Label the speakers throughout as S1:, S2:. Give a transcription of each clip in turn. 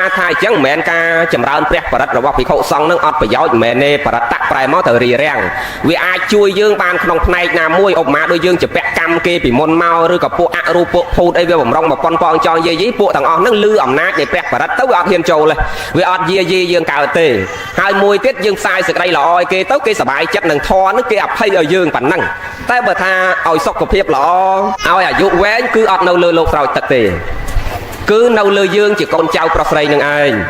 S1: thay chẳng mẹn ca chầm rau prep và đất rồi bọc bị khổ xong nó ọt phải gió mẹn nè và đất tắc phải máu thở rì rèn vì ai chui dương ban không này là môi ốc má đôi dương chụp bẹt cam kê bị môn mau rồi gặp bộ ạ ru bộ phô đây về bồng rong mà con cho dây dí bộ thằng ọt nó lư ẩm nát để prep và đất tấu ọt hiền trầu này vì ọt dê dương cào tê hai môi tiết dương sai sự đây là oi kê tấu kê sờ bài chất nằng thò nó kê ập hay ở dương bản năng tay bờ tha oi sọc của phép lọ ao à dụ quén cứ ọt nâu lơ lột rồi tật tề cứ nâu lơ dương chỉ con trao prosray nâng anh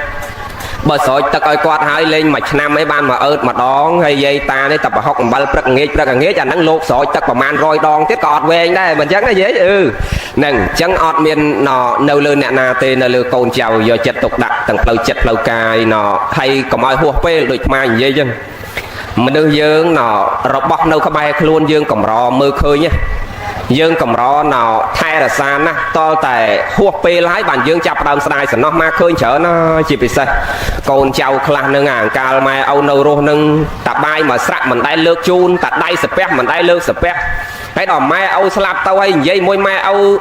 S1: bờ sỏi tật oi quạt hai lên mà năm mấy ban mà ớt mà đón hay dây ta đấy tập học bằng bật nghe chẳng năng lột sỏi tật bằng man roi đòn tiết cọt về đây mình chắc nó dễ nâng chẳng ọt miền nọ nâu lơ nè na tê nâu lơ con trao giờ chật tục đặt tầng lâu chật lâu cài nọ hay có mọi hùa phê được mai dây chân mình đưa dương nọ rọc bọc nâu có bay luôn dương cầm rò mơ khơi nhé dương cầm rò nọ thay là xa nè to tại hùa phê lái bàn dương chập đầm sai nó ma khơi chở nó chỉ bị sai con trao khăn nâng ảng cao mai âu nâu rô nâng tập bay mà sạc mình đai lược chun tập đai spec mình đai lược spec cái đó mai âu slap tao hay dây môi mai âu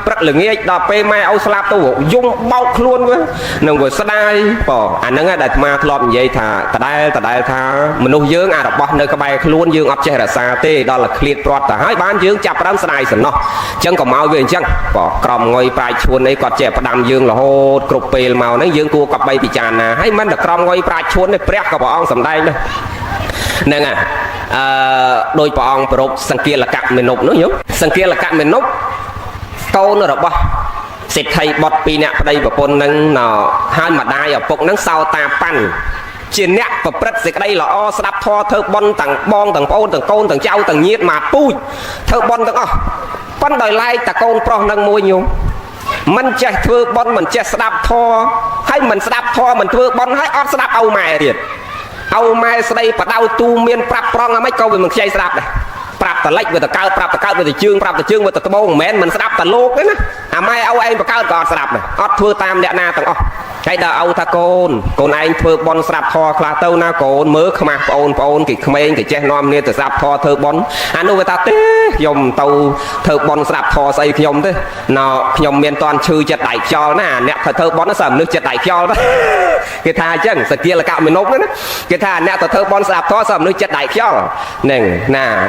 S1: rất là nghe đó pe mai âu slap tao dung bọc luôn với nâng rồi đai bỏ anh nâng đặt ma lọm vậy thà ta đai thà mình nuôi dương à đọc bọc nơi các bài luôn dương ấp che là xa tê đó là clear trot ta hai bán dương chập đám sai sẵn nó chân còn mau về chân bỏ còng ngồi bài chuồn ấy còn trẻ đam dương là hô cục pê màu nó dương cua cặp bay bị tràn à hay mình là còng ngồi bài chuồn này prep cả bọn sầm đây nữa nè đôi bọn pro sang kia là cạn mình nộp nữa nhớ sang kia là cạn mình nộp câu nó đọc bao xịt thay bọt pì nè đây và con nâng nó hai mặt đai ở bụng nâng sau ta pan trên nè và bật xịt đây là o sập thò thơ bon tầng ôn tầng côn tầng trao tầng nhiệt mà pui thơ bon tầng o con đời lai ta con pro nâng môi nhiều mình chạy thưa bon mình chạy sập thò hay mình sập thò mình thưa bon hay o sập âu mày thiệt âu mai đây và đau tu miên prap prong mấy câu về mình chơi sạp này prap tờ lách về tờ cao prap về tờ chương về tờ bông mến mình sạp tờ lô đấy nè à mai âu anh và cao còn sạp này ót thưa tam đẻ na tầng cái đó âu ta côn anh thưa bon sạp thò khla tâu na côn mớ khăm ôn kịch khmên kịch che nom nè tờ sạp thò thưa bon anh nuôi ta té dòng tàu thưa bon sạp thò xây nhom thế nó nhom miền toàn chư chật đại cho nè nè thưa bon nó sầm nước chật đại cho đó cái thà chứ sự kia là cạo mình nốt đấy cái thà nè tờ thơ bon sạp thò sầm nước chật đại cho nè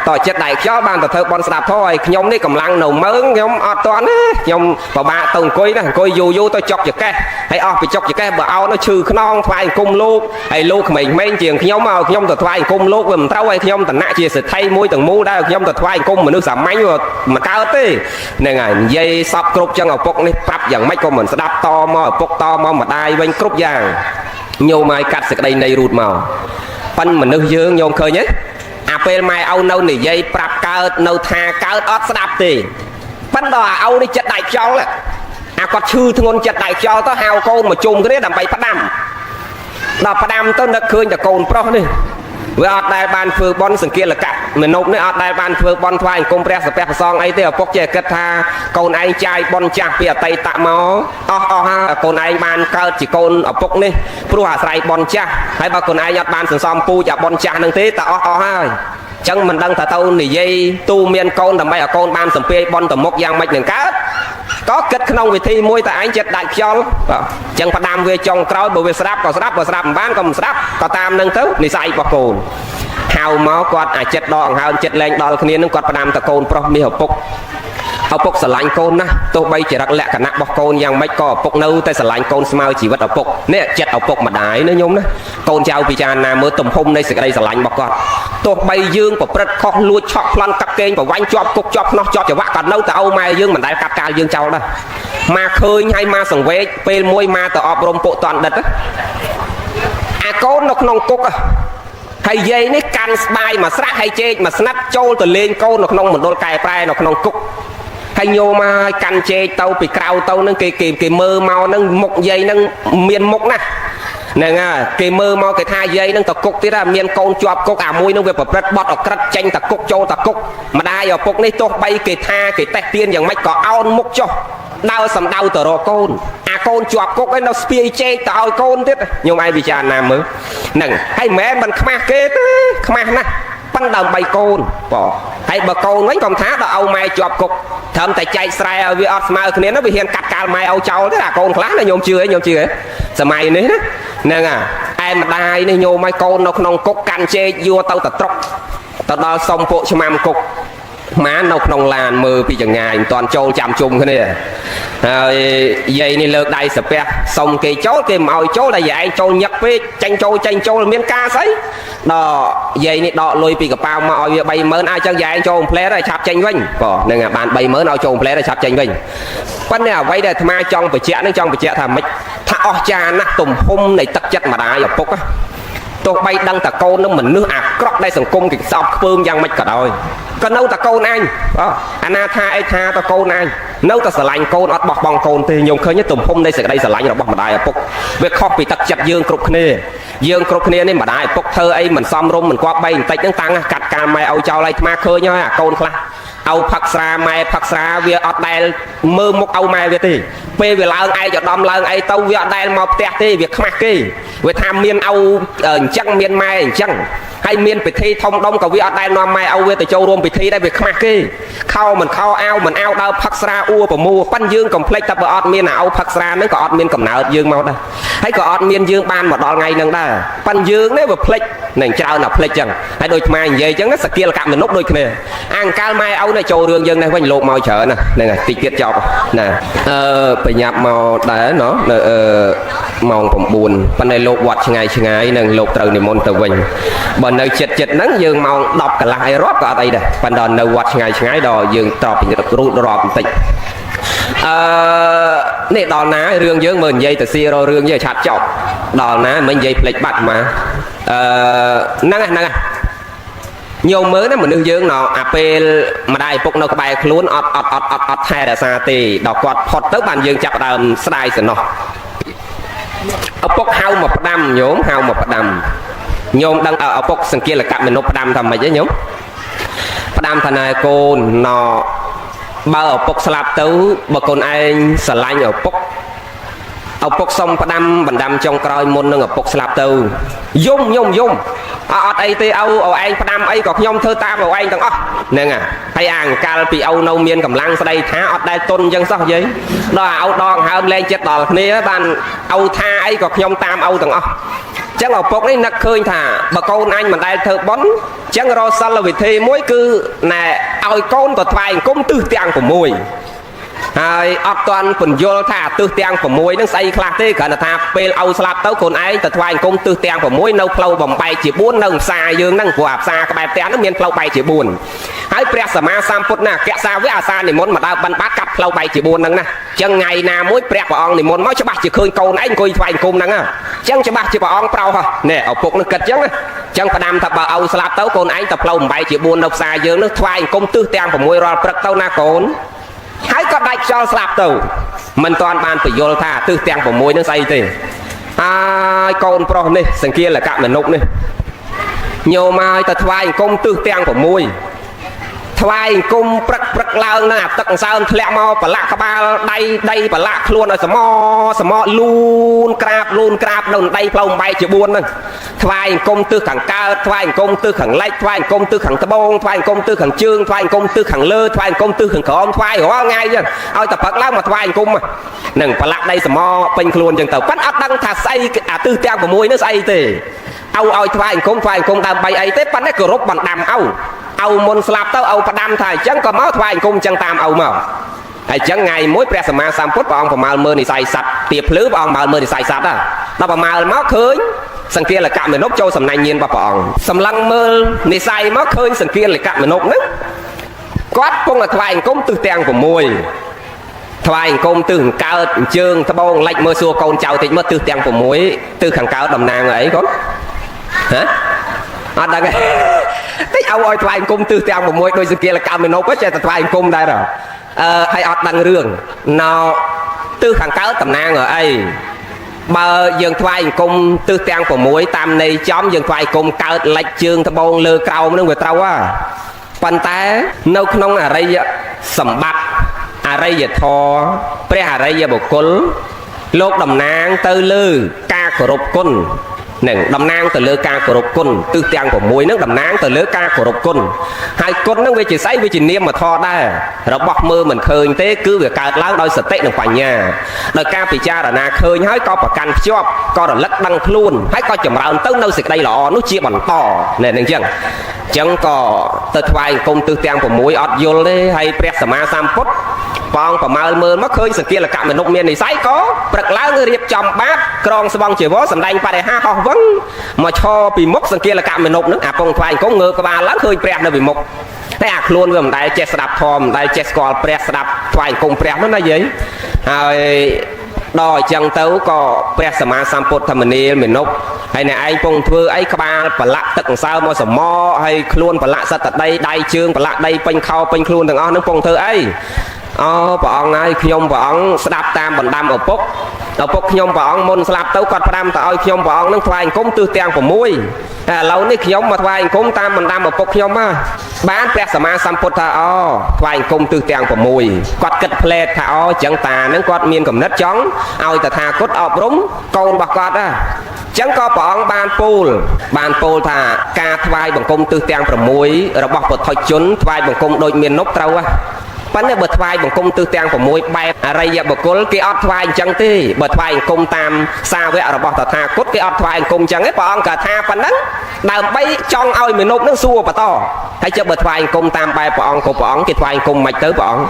S1: tờ chật đại cho ban tờ thơ bon sạp thôi nhom đi cầm lăng nầu mớn nhom ọt toán nhom vào ba tông coi nè coi dù tôi chọc giật cái hay ọt bị chọc giật cái bờ ao nó trừ non thoại cung lô hay lô mình men chiềng nhom màu nhom tờ thoại cung lô mình trâu hay nhom tờ nạ chia sự thay môi tầng mu đã nhom tờ thoại cung mà nước giảm máy mà cao tê nè ngày dây sọc cột chân ở bốc này bắp dạng mấy con mình sẽ đáp to mò bốc to mò mà đai bên cột vàng nhiều mai cắt sẽ đây này rụt màu phân mình nước dương nhôm khơi nhé à pe mai âu nâu này dây bắp cao nâu tha cao ót sẽ đáp tê phân đò âu đi chặt đại cho là à có chư thương chặt đại cho tao hào con mà chung cái đấy làm bậy phát đam đò phát đam tao đã khơi là cồn pro đi với ở đây ban phơi bon sừng kia là cạn mình nộp nữa ở đây ban phơi bon thoại công press spec song ấy thì ở bốc chè cất tha con anh trai bon chạc bây giờ tay tạ máu ha con anh ban cao chỉ con ở bốc này pru hạ sài bon chạc hay bà con anh nhặt ban sừng song pu chả bon chạc năng thế tạ ha chẳng mình đang thà tâu nỉ dây tu miên con làm bay ở con ban sừng pe bon tầm mốc giang mạch nền cá có kết không vì thi môi tại anh chết đại cho chẳng phải đam về trong cõi bởi vì sáp bán còn sáp có tam nâng tới đi sai vào cồn hào máu quạt à chết đòn hào chết lên đòn khi nó quạt đam ta cồn pro mi học bốc sờ lạnh côn na tôi bay chỉ đặt lẹ cả nặng bọc côn yang mấy co bốc nâu tay sờ lạnh côn smile chỉ vật ở bốc nè chết ở bốc mà đái nó nhôm đó côn trao vì cha na mới tầm hôm đây sẽ đây sờ lạnh bọc con tôi bay dương và bật kho lùi chọc lăn cặp kênh và quanh chọc cục chọc nó chọc chỉ vắt còn nâu tao mai dương mình đại cặp cao dương trao đó mà khơi hay ma sừng vé pe môi ma tao ọp rôm bộ toàn đợt á à côn nó không cục à hay dây này can spy mà sát hay chê mà snap trâu từ lên câu nó không một đôi cài prai nó không cục hay nhô mà can chê tàu bị cào tàu nó kì mơ màu nó một dây nó miền mục nè nè kì mơ màu cái thai dây nó tập cục tí ra miền con chọp cục à môi nó về bật bọt ở cất tranh tập cục châu tập cục mà đai ở cục này tôi bay kì tha kì tẹt tiênอย่างmấy có ao mục cho đau sầm đau tờ rò côn à côn chọp cục cái nó spy chê tao côn tiếp nhưng ai bị cha nam mới nè hay mẹ mình khma kế khma nè ban đầu bay côn bỏ hay bờ côn mấy con thá đó âu mai chọp cục ធំតែចែកស្រែឲ្យវាអត់ស្មើគ្នានោះវាហ៊ានកាត់កាលម៉ែឲ្យចោលទេអាកូនខ្លះណាញោមជឿឯងញោមជឿឯងសម័យនេះណាហ្នឹងឯម្ដាយនេះញោមឲ្យកូននៅក្នុងគុកកាន់ជែកយកទៅតត្រុកទៅដល់សុំពួកឆ្មាំគុកម៉ាននៅក្នុងឡានមើលពីចងាយមិនតាន់ចូលចាំជុំគ្នាហើយយាយនេះលើកដៃសាពះសុំគេចូលគេមិនឲ្យចូលតែយាយឯងចូលញឹកពេកចាញ់ចូលមានការស្អីដល់យាយនេះដកលុយពីកប៉ាល់មកឲ្យវា 30000 អាចចឹងយាយឯងចូលផ្លែហើយឆាប់ចេញវិញបងហ្នឹងបាន 30000 ឲ្យចូលផ្លែហើយឆាប់ចេញវិញប៉ុន្តែអ្វីដែលអាត្មាចង់បញ្ជាក់នឹងចង់បញ្ជាក់ថាម៉េចថាអស្ចារ្យណាស់ទំហំនៃទឹកចិត្តម្ដាយឪពុកទោះបីដឹងតែកូននឹងមនុស្សអាក្រក់ដែលសង្គមគេខ្សោបខ្ពើមយ៉ាងម៉េចក៏ដោយក៏នៅតែកូនឯងអាណាថាអីថាតកូនឯងនៅតែស្រឡាញ់កូនអត់បោះបង់កូនទេខ្ញុំឃើញទំហំនៃសេចក្តីស្រឡាញ់របស់ម្ដាយឪពុកវាខុសពីទឹកចិត្តយើងគ្រប់គ្នានេះម្ដាយឪពុកធ្វើអីមិនសមរម្យមិនគប្បីបន្តិចហ្នឹងតាំងកាត់ការម៉ែឲ្យចោលឲ្យអាត្មាឃើញហើយអាកូនខ្លះឲ្យផឹកស្រាម៉ែផឹកស្រាវាអត់ដែលមើលមុខឲ្យម៉ែវាទេពេលវាឡើងឯកឧត្តមឡើងអីទៅវាអត់ដែលមកផ្ទះទេវាខ្មាស់គេវាថាមានឲ្យអញ្ចឹងមានម៉ែអញ្ចឹងហើយមានពិធីធំដុំក៏វាអត់ដែលនាំម៉ែឲ្យវាទៅចូលរួមពិធីដែរវាខ្មាស់គេខោមិនខោអាវមិនអាវដើរផឹកស្រាអួប្រមូលប៉ិនយើងកុំភ្លេចថាបើអត់មានអាវផឹកស្រាហ្នឹងក៏អត់មានកំណើតយើងមកដែរហើយក៏អត់មានយើងបានមកដល់ថ្ងៃហ្នឹងដែរប៉ិនយើងនេះវាភ្លេចនឹងច្រើនតែភ្លេចចឹងហើយដូចខ្មែរនិយាយចឹងសកិលកមនុស្សដូចគ្នាអាងកាលម៉ែឲ្យទៅចូលរឿងយើងនេះវិញលោកមកច្រើនណាហ្នឹងហើយតិចទៀតចប់ណាប្រញាប់មកដែរណោះនៅម៉ោង 9 ប៉ុន្តែលោកវត្តឆ្ងាយនឹងលោកត្រូវនិមន្តទៅវិញបើនៅចិត្តហ្នឹងយើងម៉ោង 10 កន្លះអីរាប់ក៏អត់អីដែរប៉ុន្តែនៅវត្តឆ្ងាយដល់យើងត្រប់ពីរូតរាប់បន្តិចនេះដល់ណារឿងយើងមើលនិយាយទៅស៊ីររឿងយើងឆាប់ចប់ដល់ណាមិននិយាយផ្លេចបាត់មកហ្នឹងញោមមើលណាមនុស្សយើងនៅអាពេលម្ដាយឪពុកនៅក្បែរខ្លួនអត់ថែរក្សាទេដល់គាត់ផុតទៅបានយើងចាប់ដើមស្ដាយសំណោះឪពុកហៅមកផ្ដាំញោមហៅមកផ្ដាំញោមដឹងឪពុកសង្កេលកមនុស្សផ្ដាំថាម៉េចទេញោមផ្ដាំថាណែកូនណបើឪពុកស្លាប់ទៅបើកូនឯងស្រឡាញ់ឪពុកសុំផ្ដាំបណ្ដាំចុងក្រោយមុននឹងឪពុកស្លាប់ទៅយំអត់អីទេឯងផ្ដាំអីក៏ខ្ញុំធ្វើតាមឯងទាំងអស់ហ្នឹងហើយអាអង្កលពីនៅមានកម្លាំងស្ដីថាអត់ដែលទុនអញ្ចឹងសោះយាយដល់ដងហើមលែងចិត្តដល់គ្នាបានថាអីក៏ខ្ញុំតាមទាំងអស់ចឹងឪពុកនេះនឹកឃើញថាបើកូនអញមិនដែលធ្វើបន់ចឹងរកសិលវិធីមួយគឺណែឲ្យកូនទៅថ្វាយអង្គមទិសទាំង6ហើយអត់ទាន់ពន្យល់ថាទិសទាំង6ហ្នឹងស្អីខ្លះទេគ្រាន់តែថាពេលឲ្យស្លាប់ទៅកូនឯងទៅថ្វាយអង្គមទិសទាំង6នៅផ្លូវបំបែកជា4នៅផ្សារយើងហ្នឹងព្រោះអាផ្សារក្បែរផ្ទះហ្នឹងមានផ្លូវបែកជា4ហើយព្រះសម្មាសម្ពុទ្ធណាកសាវៈអាសានិមន្តមកដើរបិណ្ឌបាតកាត់ផ្លូវបែកជា4ហ្នឹងណាចឹងថ្ងៃណាមួយព្រះអង្គនិមន្តមកច្បាស់ជាឃើញកូនឯងអង្គុយថ្វាយអង្គមហ្នឹងចឹងច្បាស់ជាព្រះអង្គប្រោសនេះឪពុកនឹងគិតចឹងចឹងផ្ដាំថាបើឲ្យស្លាប់ទៅកូនឯងទៅផ្លូវបំបែកជា4នៅផ្សារយើងហ្នឹងថ្វាយអង្គមទិសទាំង6រាល់ព្រឹកទៅណាកូនហើយក៏ដាច់ខ្យល់ស្លាប់ទៅមិនទាន់បានបញ្យល់ថាទិសទាំង6ហ្នឹងស្អីទេហើយកូនប្រុសនេះសង្កេលកមនុស្សនេះញោមឲ្យទៅថ្វាយអង្គមទិសទាំង6ថ្វាយអង្គមព្រឹកឡើងនឹងអាទឹកអង្សើមធ្លាក់មកប្រឡាក់ក្បាលដីប្រឡាក់ខ្លួនឲ្យសមលូនក្រាបនៅដីផ្លូវបំបែកជា4ហ្នឹងថ្វាយអង្គមទិសខាងកើតថ្វាយអង្គមទិសខាងលិចថ្វាយអង្គមទិសខាងត្បូងថ្វាយអង្គមទិសខាងជើងថ្វាយអង្គមទិសខាងលើថ្វាយអង្គមទិសខាងក្រោមថ្វាយរាល់ថ្ងៃចឹងឲ្យតែព្រឹកឡើងមកថ្វាយអង្គមហ្នឹងប្រឡាក់ដីសមពេញខ្លួនចឹងទៅប៉ិនអត់ដឹងថាស្អីអាទិសទាំង6ហ្នឹងស្អីទេឲ្យថ្វាយអង្គមដើម្បីអីទេប៉ិនគោរពបណ្ដាំឲ្យមុនស្លាប់ទៅឲ្យផ្ដាំថាអញ្ចឹងក៏មកថ្វាយអង្គមអញ្ចឹងតាមឲ្យមកហើយអញ្ចឹងថ្ងៃមួយព្រះសម្មាសម្ពុទ្ធព្រះអង្គប្រមាលមើលនិស័យសត្វទាភ្លឺព្រះអង្គប្រមាលមើលនិស័យសត្វដល់ប្រមាលមកឃើញសង្កេលកមនុស្សចូលសំណាញ់ញាណរបស់ព្រះអង្គសម្លឹងមើលនិស័យមកឃើញសង្កេលកមនុស្សហ្នឹងគាត់ពងថ្វាយអង្គមទិសទាំង6ថ្វាយអង្គមទិសកើតអញ្ជើងត្បូងលិចមើលសួរកូនចៅតិចមើលទិសទាំង6ទិសខាងកើតតំណាងអីកូនហ៎អត់ដឹងទេតិចឲ្យថ្វាយអង្គមទិសទាំង6ដោយសង្កេលកមនុស្សចេះតែថ្វាយអង្គមដែរហើយអត់ដឹងរឿងណោទិសខាងកើតតំណាងអីបើយើងថ្វាយអង្គមទិសទាំង6តាមន័យចំយើងថ្វាយអង្គមកើតលិចជើងត្បូងលើក្រោមនឹងវាត្រូវប៉ុន្តែនៅក្នុងអរិយសម្បត្តិអរិយធម៌ព្រះអរិយបុគ្គលលោកតំណាងទៅលើការគោរពគុណ នឹងតំណាងទៅលើការគោរពគុណទិសទាំង6នឹងតំណាងទៅលើការគោរពគុណហើយគុណនឹងវាជាស្អីវាជានាមធម៌ដែររបស់មើលមិនឃើញទេគឺវាកើតឡើងដោយសតិនិងបញ្ញាដោយការពិចារណាឃើញហើយក៏ប្រកាន់ភ្ជាប់ក៏រលឹកដឹងខ្លួនហើយក៏ចម្រើនទៅនៅសេចក្តីល្អនោះជាបន្តនេះនឹងចឹងចឹងក៏ទៅថ្វាយអង្គមទិសទាំង6អត់យល់ទេហើយព្រះសម្មាសម្ពុទ្ធបងប្រមើលមើលមកឃើញសង្គាលកមនុស្សមាននិស័យក៏ព្រឹកឡើងរៀបចំបាតក្រងស្បង់ជីវរសម្ដែងបរិហាហោះវឹងមកឈរពីមុខសង្គាលកមនុស្សនឹងអាពងថ្វាយអង្គមងើបក្បាលឡើងឃើញព្រះនៅពីមុខតែអាខ្លួនវាមិនដែលចេះស្ដាប់ធម៌មិនដែលចេះស្គាល់ព្រះស្ដាប់ថ្វាយអង្គមព្រះនោះណាយាយហើយដល់អញ្ចឹងទៅក៏ព្រះសម្មាសម្ពុទ្ធធម្មនាលមេនុបហើយអ្នកឯងពងធ្វើអីក្បាលប្រឡាក់ទឹកអង្សើមកសមហើយខ្លួនប្រឡាក់សត្វតដីដៃជើងប្រឡាក់ដីពេញខោពេញខ្លួនទាំងអស់នឹងពងធ្វើអីអូព្រះអង្គហើយខ្ញុំព្រះអង្គស្ដាប់តាមបណ្ដាំឪពុកខ្ញុំព្រះអង្គមុនស្លាប់ទៅគាត់ផ្ដាំទៅឲ្យខ្ញុំព្រះអង្គនឹងថ្វាយអង្គមទិសទាំង6ឥឡូវនេះខ្ញុំមកថ្វាយអង្គមតាមបណ្ដាំឪពុកខ្ញុំមកបានព្រះសម្មាសម្ពុទ្ធថាអូថ្វាយអង្គមទិសទាំង6គាត់គិតផ្លែតថាអូចឹងតានឹងគាត់មានកំណត់ចង់ឲ្យតថាគតអប់រំកូនរបស់គាត់ណាចឹងក៏ព្រះអង្គបានពោលថាការថ្វាយបង្គំទិសទាំង6របស់ពុទ្ធជនថ្វាយបង្គំដូចមាននប់ត្រូវហ៎ប៉ុន្តែបើថ្វាយបង្គំទិសទាំង6បែបអរិយបុគ្គលគេអត់ថ្វាយអញ្ចឹងទេបើថ្វាយអង្គមតាមសាវករបស់តថាគតគេអត់ថ្វាយអង្គមអញ្ចឹងទេព្រះអង្គក៏ថាប៉ុណ្ណឹងដើម្បីចង់ឲ្យមនុស្សនឹងសួរបន្តហើយចុះបើថ្វាយអង្គមតាមបែបព្រះអង្គគ្រប់ព្រះអង្គគេថ្វាយអង្គមមិនទៅព្រះអង្គ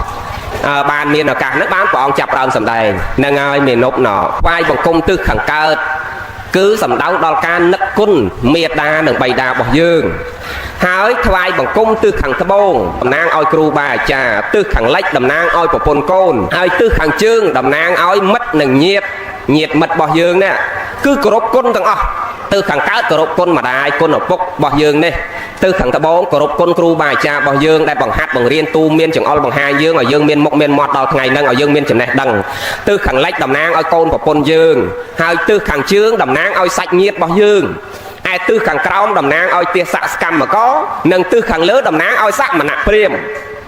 S1: បានមានឱកាសហ្នឹងបានព្រះអង្គចាប់ដើមសម្ដែងនឹងឲ្យមនុស្សណោថ្វាយបង្គំទិសខាងកើតគឺសំដៅដល់ការនឹកគុណមេត្តានិងបិតារបស់យើងហើយថ្វាយបង្គំទិសខាងត្បូងតំណាងឲ្យគ្រូបាអាចារ្យទិសខាងលិចតំណាងឲ្យប្រពន្ធកូនហើយទិសខាងជើងតំណាងឲ្យមិត្តនិងញាតិមិត្តរបស់យើងនេះគឺគោរពគុណទាំងអស់ទិសខាងកើតគោរពគុណម្ដាយគុណឪពុករបស់យើងនេះទិសខាងត្បូងគោរពគុណគ្រូបាអាចារ្យរបស់យើងដែលបង្ហាត់បង្រៀនទូមានចង្អុលបង្ហាញយើងឲ្យយើងមានមុខមានមាត់ដល់ថ្ងៃហ្នឹងឲ្យយើងមានចំណេះដឹងទិសខាងលិចតំណាងឲ្យកូនប្រពន្ធយើងហើយទិសខាងជើងតំណាងឲ្យសាច់ញាតិរបស់យើងឯទិសខាងក្រោមតំណាងឲ្យទាសសកម្មករនិងទិសខាងលើតំណាងឲ្យសមណព្រាហ្មណ៍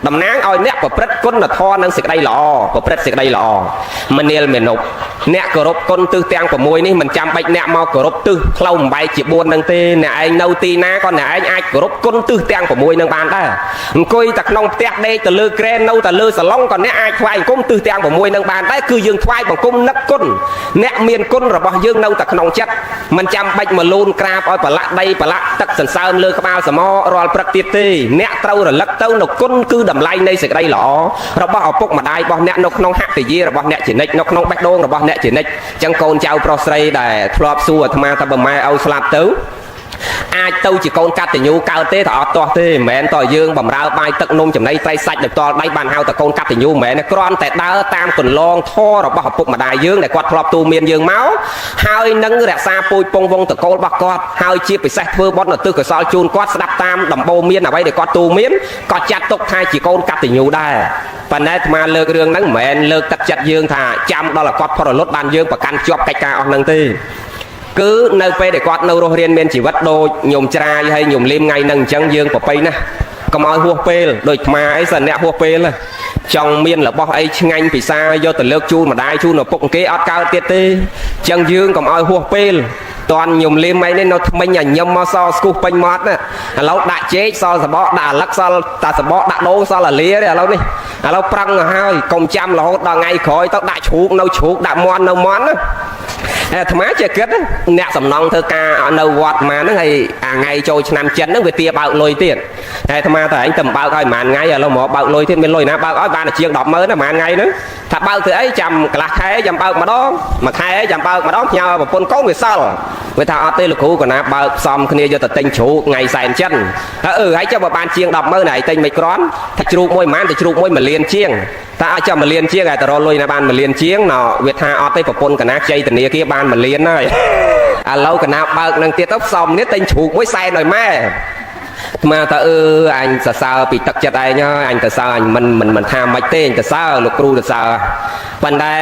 S1: តំណាងឲ្យអ្នកប្រព្រឹត្តគុណធម៌និងសេចក្តីល្អប្រព្រឹត្តសេចក្តីល្អមនាលមេនុបអ្នកគោរពគុណទិសទាំង6នេះមិនចាំបាច់អ្នកមកគោរពទិសផ្លូវបំបែកជា4នឹងទេអ្នកឯងនៅទីណាក៏អ្នកឯងអាចគោរពគុណទិសទាំង6នឹងបានដែរអង្គុយតែក្នុងផ្ទះដេកទៅលើក្រែននៅតែលើសាឡុងក៏អ្នកអាចថ្វាយបង្គំទិសទាំង6នឹងបានដែរគឺយើងថ្វាយបង្គំនឹកគុណអ្នកមានគុណរបស់យើងនៅតែក្នុងចិត្តមិនចាំបាច់មកលូនក្រាបឲ្យប្រឡាក់ដីប្រឡាក់ទឹកសន្សើមលើក្បាលសមរាល់ព្រឹកទៀតទេអ្នកត្រូវរលឹកទៅនៅគុណគឺតម្លៃនៃសេចក្តីល្អរបស់ឪពុកម្ដាយរបស់អ្នកនៅក្នុងហត្ថយារបស់អ្នកជានិច្ចនៅក្នុងបេះដូងរបស់អ្នកជានិច្ចអញ្ចឹងកូនចៅប្រុសស្រីដែលធ្លាប់សួរអាត្មាថាបើម៉ែឲ្យស្លាប់ទៅអាចទៅជាកូនកតញ្ញូកើតទេតែអត់ទាស់ទេមិនមែនតើយើងបំរើបាយទឹកនំចំណីត្រីសាច់ដោយផ្ទាល់ដៃបានហៅតែកូនកតញ្ញូមិនមែនទេគ្រាន់តែដើរតាមកន្លងធម៌របស់ឪពុកម្ដាយយើងដែលគាត់ធ្លាប់ទូមានយើងមកហើយនឹងរក្សាពូជពងវងតកូលរបស់គាត់ហើយជាពិសេសធ្វើបុណ្យឧទ្ទិសកុសលជូនគាត់ស្ដាប់តាមដំបូន្មានអ្វីដែលគាត់ទូមានក៏ចាត់ទុកថាជាកូនកតញ្ញូដែរប៉ុន្តែអាត្មាលើករឿងហ្នឹងមិនមែនលើកទឹកចិត្តយើងថាចាំដល់គាត់ផុតរលត់បានយើងប្រកាន់ជាប់កិច្ចការអស់ហ្នឹងទេគឺនៅពេលដែលគាត់នៅរស់រានមានជីវិតដូចញោមច្រាយហើយញោមលីមថ្ងៃហ្នឹងអញ្ចឹងយើងប្រពៃណាកុំឲ្យហួសពេលដូចអាត្មាអីសិនអ្នកហួសពេលចង់មានរបស់អីឆ្ងាញ់ពិសាយកទៅលើកជូនម្ដាយជូនឪពុកគេអត់កើតទៀតទេអញ្ចឹងយើងកុំឲ្យហួសពេលតន់ញោមលីមអីនេះនៅថ្មិញញញឹមមកសស្គុះពេញមាត់ណាឥឡូវដាក់ចេកសសបកដាក់អាលឹកសតាសបកដាក់ដូងសអាលាទេឥឡូវនេះឥឡូវប្រឹងទៅហើយកុំចាំរហូតដល់ថ្ងៃក្រោយទៅដាក់ជ្រូកនៅជ្រូកដាក់មាន់នៅមាន់ណាអាត្មាជាគិតអ្នកសំណងធ្វើការនៅវត្តមកហ្នឹងហើយអាថ្ងៃចូលឆ្នាំចិនហ្នឹងវាទាបើកលុយទៀតតែអាត្មាតែឯងទៅបើកឲ្យប្រហែលថ្ងៃឥឡូវមកបើកលុយទៀតមានលុយណាបើកឲ្យបានជាង 100000 ណាប្រហែលថ្ងៃហ្នឹងថាបើកធ្វើអីចាំកន្លះខែចាំបើកម្ដងមួយខែចាំបើកម្ដងផ្ញើប្រពន្ធកូនវាសល់វាថាអត់ទេលោកគ្រូក៏ណាបើកផ្សំគ្នាយកទៅទិញជ្រូកថ្ងៃសែនចិនហើយចុះបើបានជាង 100000 ហើយទិញមិនក្រាន់ថាជ្រូកមួយប្រហែលទៅជ្រូកមួយ1លានជាងតែអាចចាំ1លានជាងហើយទៅរកលុយណាបាន1លានជាងណោវាថាអត់ទេប្រពន្ធកណាខ្ចីធនាគារបាន1លានហើយឥឡូវកណាបើកនឹងទៀតទៅផ្សំនេះទិញជ្រូកមួយសែនឲ្យម៉ែមកតើអញសរសើរពីទឹកចិត្តឯងហើយអញទៅសើអញមិនថាមិនទេអញទៅសើលោកគ្រូទៅសើប៉ុន្តែ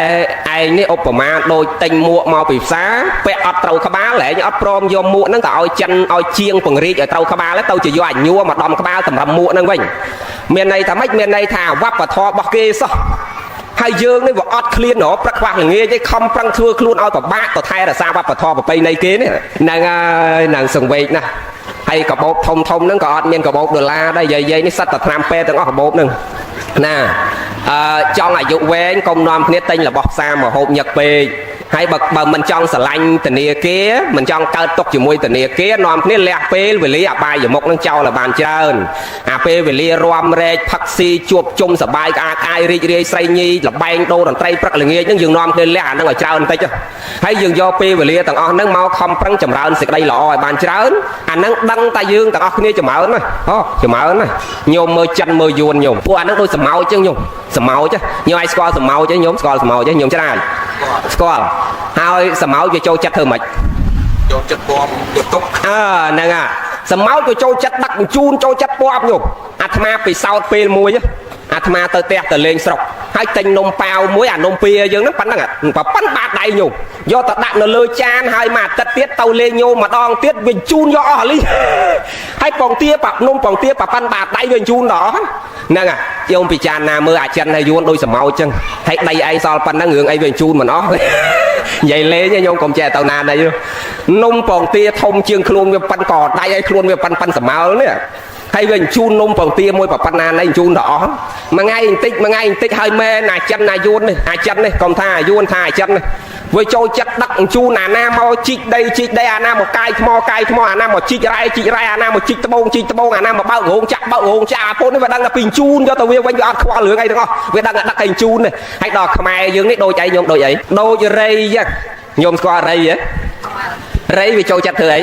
S1: ឯងនេះឧបមាដូចទិញមួកមកពីផ្សារពាក់អត់ត្រូវក្បាលឯងអត់ព្រមយកមួកហ្នឹងទៅឲ្យចិនឲ្យជាងពង្រីកឲ្យត្រូវក្បាលទៅជាយកអញញួរមកដំក្បាលតម្រឹមមួកហ្នឹងវិញមានន័យថាម៉េចមានន័យថាវប្បធម៌របស់គេសោះ ហើយយើងនេះវាអត់ឃ្លានហ៎ប្រឹកខ្វះល្ងាចឯងខំប្រឹងធ្វើខ្លួនឲ្យពិបាកទៅថែរក្សាវប្បធម៌ប្រពៃណីគេនេះហ្នឹងហើយហ្នឹងសង្វេគណាស់ហើយកបោបធំហ្នឹងក៏អត់មានកបោបដុល្លារដែរយាយនេះសិតតែឆ្នាំពេទ្យទាំងអស់កបោបហ្នឹងណាចង់អាយុវែងកុំនាំគ្នាទិញរបស់ផ្សារមកហូបញឹកពេកហើយបើមិនចង់ស្រឡាញ់ធនាគារមិនចង់កើតទុកជាមួយធនាគារនាំគ្នាលះពេលវេលាអបាយមុខនឹងចោលឲ្យបានច្រើនអាពេលវេលារំរែកផឹកស៊ីជួបជុំសប្បាយក្អាកអាយរីករាយស្រីញីលបែងដូរតន្ត្រីព្រឹកល្ងាចហ្នឹងយើងនាំគ្នាលះអាហ្នឹងឲ្យច្រើនបន្តិចហើយយើងយកពេលវេលាទាំងអស់ហ្នឹងមកខំប្រឹងចម្រើនសេចក្តីល្អឲ្យបានច្រើនអាហ្នឹងដឹងតែយើងទាំងអស់គ្នាចម្រើនណាចម្រើនណាញោមមើលចិនមើលយួនញោមពួកអាហ្នឹងដូចសម្ោចចឹងញោមសម្ោចញោមឲ្យស្គាល់សម្ោចទេញោមស្គាល់សម្ោចទេញោមច្រើនស្គាល់ហើយសម្ោចវាចូលចិត្តធ្វើម៉េចចូលចិត្តពំទៅទុកហ្នឹងហ่ะសម្ោចវាចូលចិត្តដឹកបញ្ជូនចូលចិត្តពំញោមអាត្មាពិសោធន៍ពេលមួយអាត្មាទៅផ្ទះទៅលេងស្រុកហើយទិញនំប៉ាវមួយអានំពីយើងហ្នឹងប៉ុណ្ណឹងប៉ុណ្ណបាតដៃញោមយកទៅដាក់នៅលើចានហើយមួយអាទិត្យទៀតទៅលេងញោមម្ដងទៀតវាជូនយកអស់លីហើយពងទាប៉ាប់នំពងទាប៉ាប៉ុណ្ណបាតដៃវាជូនដល់ហ្នឹងយោមពិចារណាមើលអាចិនហើយយួនដូចសម្ោចចឹងហើយដីឯងសល់ប៉ុណ្ណឹងរឿងអីវាជូនមិនអស់និយាយលេងញោមកុំចេះទៅណាណីនំពងទាធំជាងខ្លួនវាប៉ុណ្ណកដៃឲ្យខ្លួនវាប៉ុណ្ណសម្ោលនេះហើយវាជូននំពងទាមួយប៉ុណ្ណាណីជូនដល់អស់មួយថ្ងៃបន្តិចហើយមែនអាចិនអាយួននេះអាចិននេះកុំថាអាយួនថាអាចិននេះវាចូលចិត្តដឹកជូនអាណាមកជីកដីអាណាមកកាយថ្មអាណាមកជីករ៉ែអាណាមកជីកត្បូងអាណាមកបើករោងចាក់អាពូននេះវាដឹងតែពីជូនយកទៅវាវិញវាអត់ខ្វល់រឿងអីទាំងអស់វាដឹងតែដឹកឲ្យជូននេះហើយដល់ខ្មែរយើងនេះដូចអីញោមដូចអីដូចរៃចឹងញោមស្គាល់រៃហ៎រៃវាចូលចិត្តធ្វើអី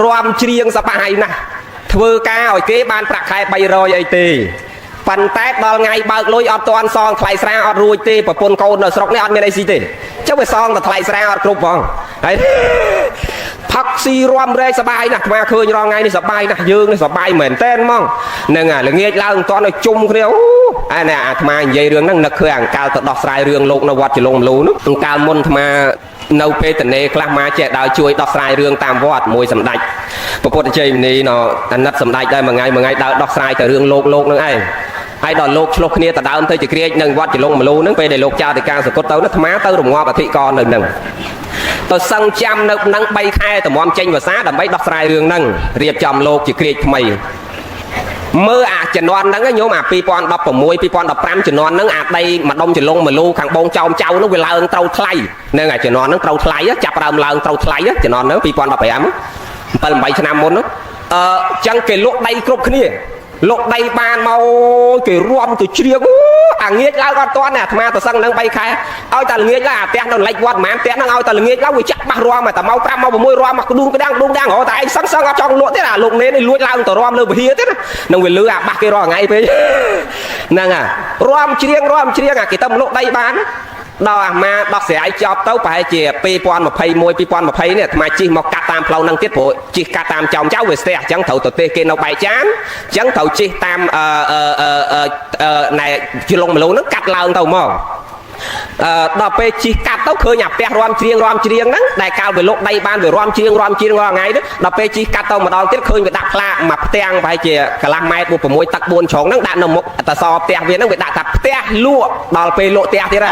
S1: រាំច្រៀងសប្បាយណាស់ធ្វើការឲ្យគេបានប្រាក់ខែ300អីទេប៉ុន្តែដល់ថ្ងៃបើកលុយអត់ទាន់សងថ្លៃស្រាអត់រួចទេប្រពន្ធកូននៅស្រុកនេះអត់មានអីស៊ីទេចុះវាសងតែថ្លៃស្រាអត់គ្រប់ផងហើយផឹកស៊ីរំរែកសប្បាយណាស់អាត្មាឃើញរងថ្ងៃនេះសប្បាយណាស់យើងនេះសប្បាយមែនតើហ្មងហ្នឹងល្ងាចឡើងមិនទាន់ឲ្យជុំគ្នាអានេះអាត្មានិយាយរឿងហ្នឹងនឹកឃើញអង្កាលទៅដោះស្រាយរឿងលោកនៅវត្តចលងមលូនោះអង្កាលមុនអាត្មានៅពេលតនេខ្លះមកចេះដើរជួយដោះស្រាយរឿងតាមវត្តមួយសម្ដេចព្រះពុទ្ធជ័យមនីនៅអាណិតសម្ដេចដែរមួយថ្ងៃដើរដោះស្រាយតែរឿងលោកនឹងឯងហើយដល់លោកឆ្លោះគ្នាទៅដើមទៅជាក្រាចនៅវត្តចលងមលូហ្នឹងពេលដែលលោកចៅទៅការសកុតទៅអាត្មាទៅរងាប់អធិការនៅហ្នឹងទៅសឹងចាំនៅហ្នឹង3ខែតម្រាំចេញភាសាដើម្បីដោះស្រាយរឿងហ្នឹងរៀបចំលោកជាក្រាចថ្មីមើលអាជំនាន់ហ្នឹងញោមអា2016 2015ជំនាន់ហ្នឹងអាដីម្ដុំចលងមលូខាងបងចៅហ្នឹងវាឡើងត្រូវថ្លៃហ្នឹងអាជំនាន់ហ្នឹងត្រូវថ្លៃចាប់ដើមឡើងត្រូវថ្លៃជំនាន់ហ្នឹង2015 7-8ឆ្នាំមុនចឹងគេលក់ដីគ្រប់គ្នាលក់ដីបានមកគេរួមទៅជ្រៀងអាងាចឡើងអត់ទាន់អាអាត្មាទៅសឹងនឹង3ខែឲ្យតែល្ងាចឡើងអាផ្ទះនៅលិចវត្តហ្មងផ្ទះហ្នឹងឲ្យតែល្ងាចឡើងវាចាក់បាស់រួមតែមក5មក6រួមមកដួងក្តាំងរហូតតែឯងសឹងអត់ចង់លក់ទេអាលោកនេននេះលួចឡើងទៅរួមលើវិហារទេណានឹងវាលឺអាបាស់គេរាល់ថ្ងៃពេកហ្នឹងរួមជ្រៀងអាគេទៅលក់ដីបានដល់អាម៉ាដោះស្រាយចប់ទៅប្រហែលជា2021 2020នេះអាត្មាជិះមកកាត់តាមផ្លូវហ្នឹងទៀតព្រោះជិះកាត់តាមចៅវាស្ទះអញ្ចឹងត្រូវទៅទេគេនៅបែកចានអញ្ចឹងត្រូវជិះតាមណែជលងមលូហ្នឹងកាត់ឡើងទៅមកដល់ពេលជិះកាត់ទៅឃើញអាផ្ទះរួមជ្រៀងហ្នឹងដែលកាលវាលុកដីបានវារួមជ្រៀងរាល់ថ្ងៃទៅដល់ពេលជិះកាត់ទៅម្ដងទៀតឃើញវាដាក់ផ្លាកមកផ្ទាំងប្រហែលជាកន្លះម៉ែត្រ6ទឹក4ជ្រុងហ្នឹងដាក់នៅមុខតសផ្ទះវាហ្នឹងវាដាក់ថាផ្ទះលក់ដល់ពេលលក់ផ្ទះទៀត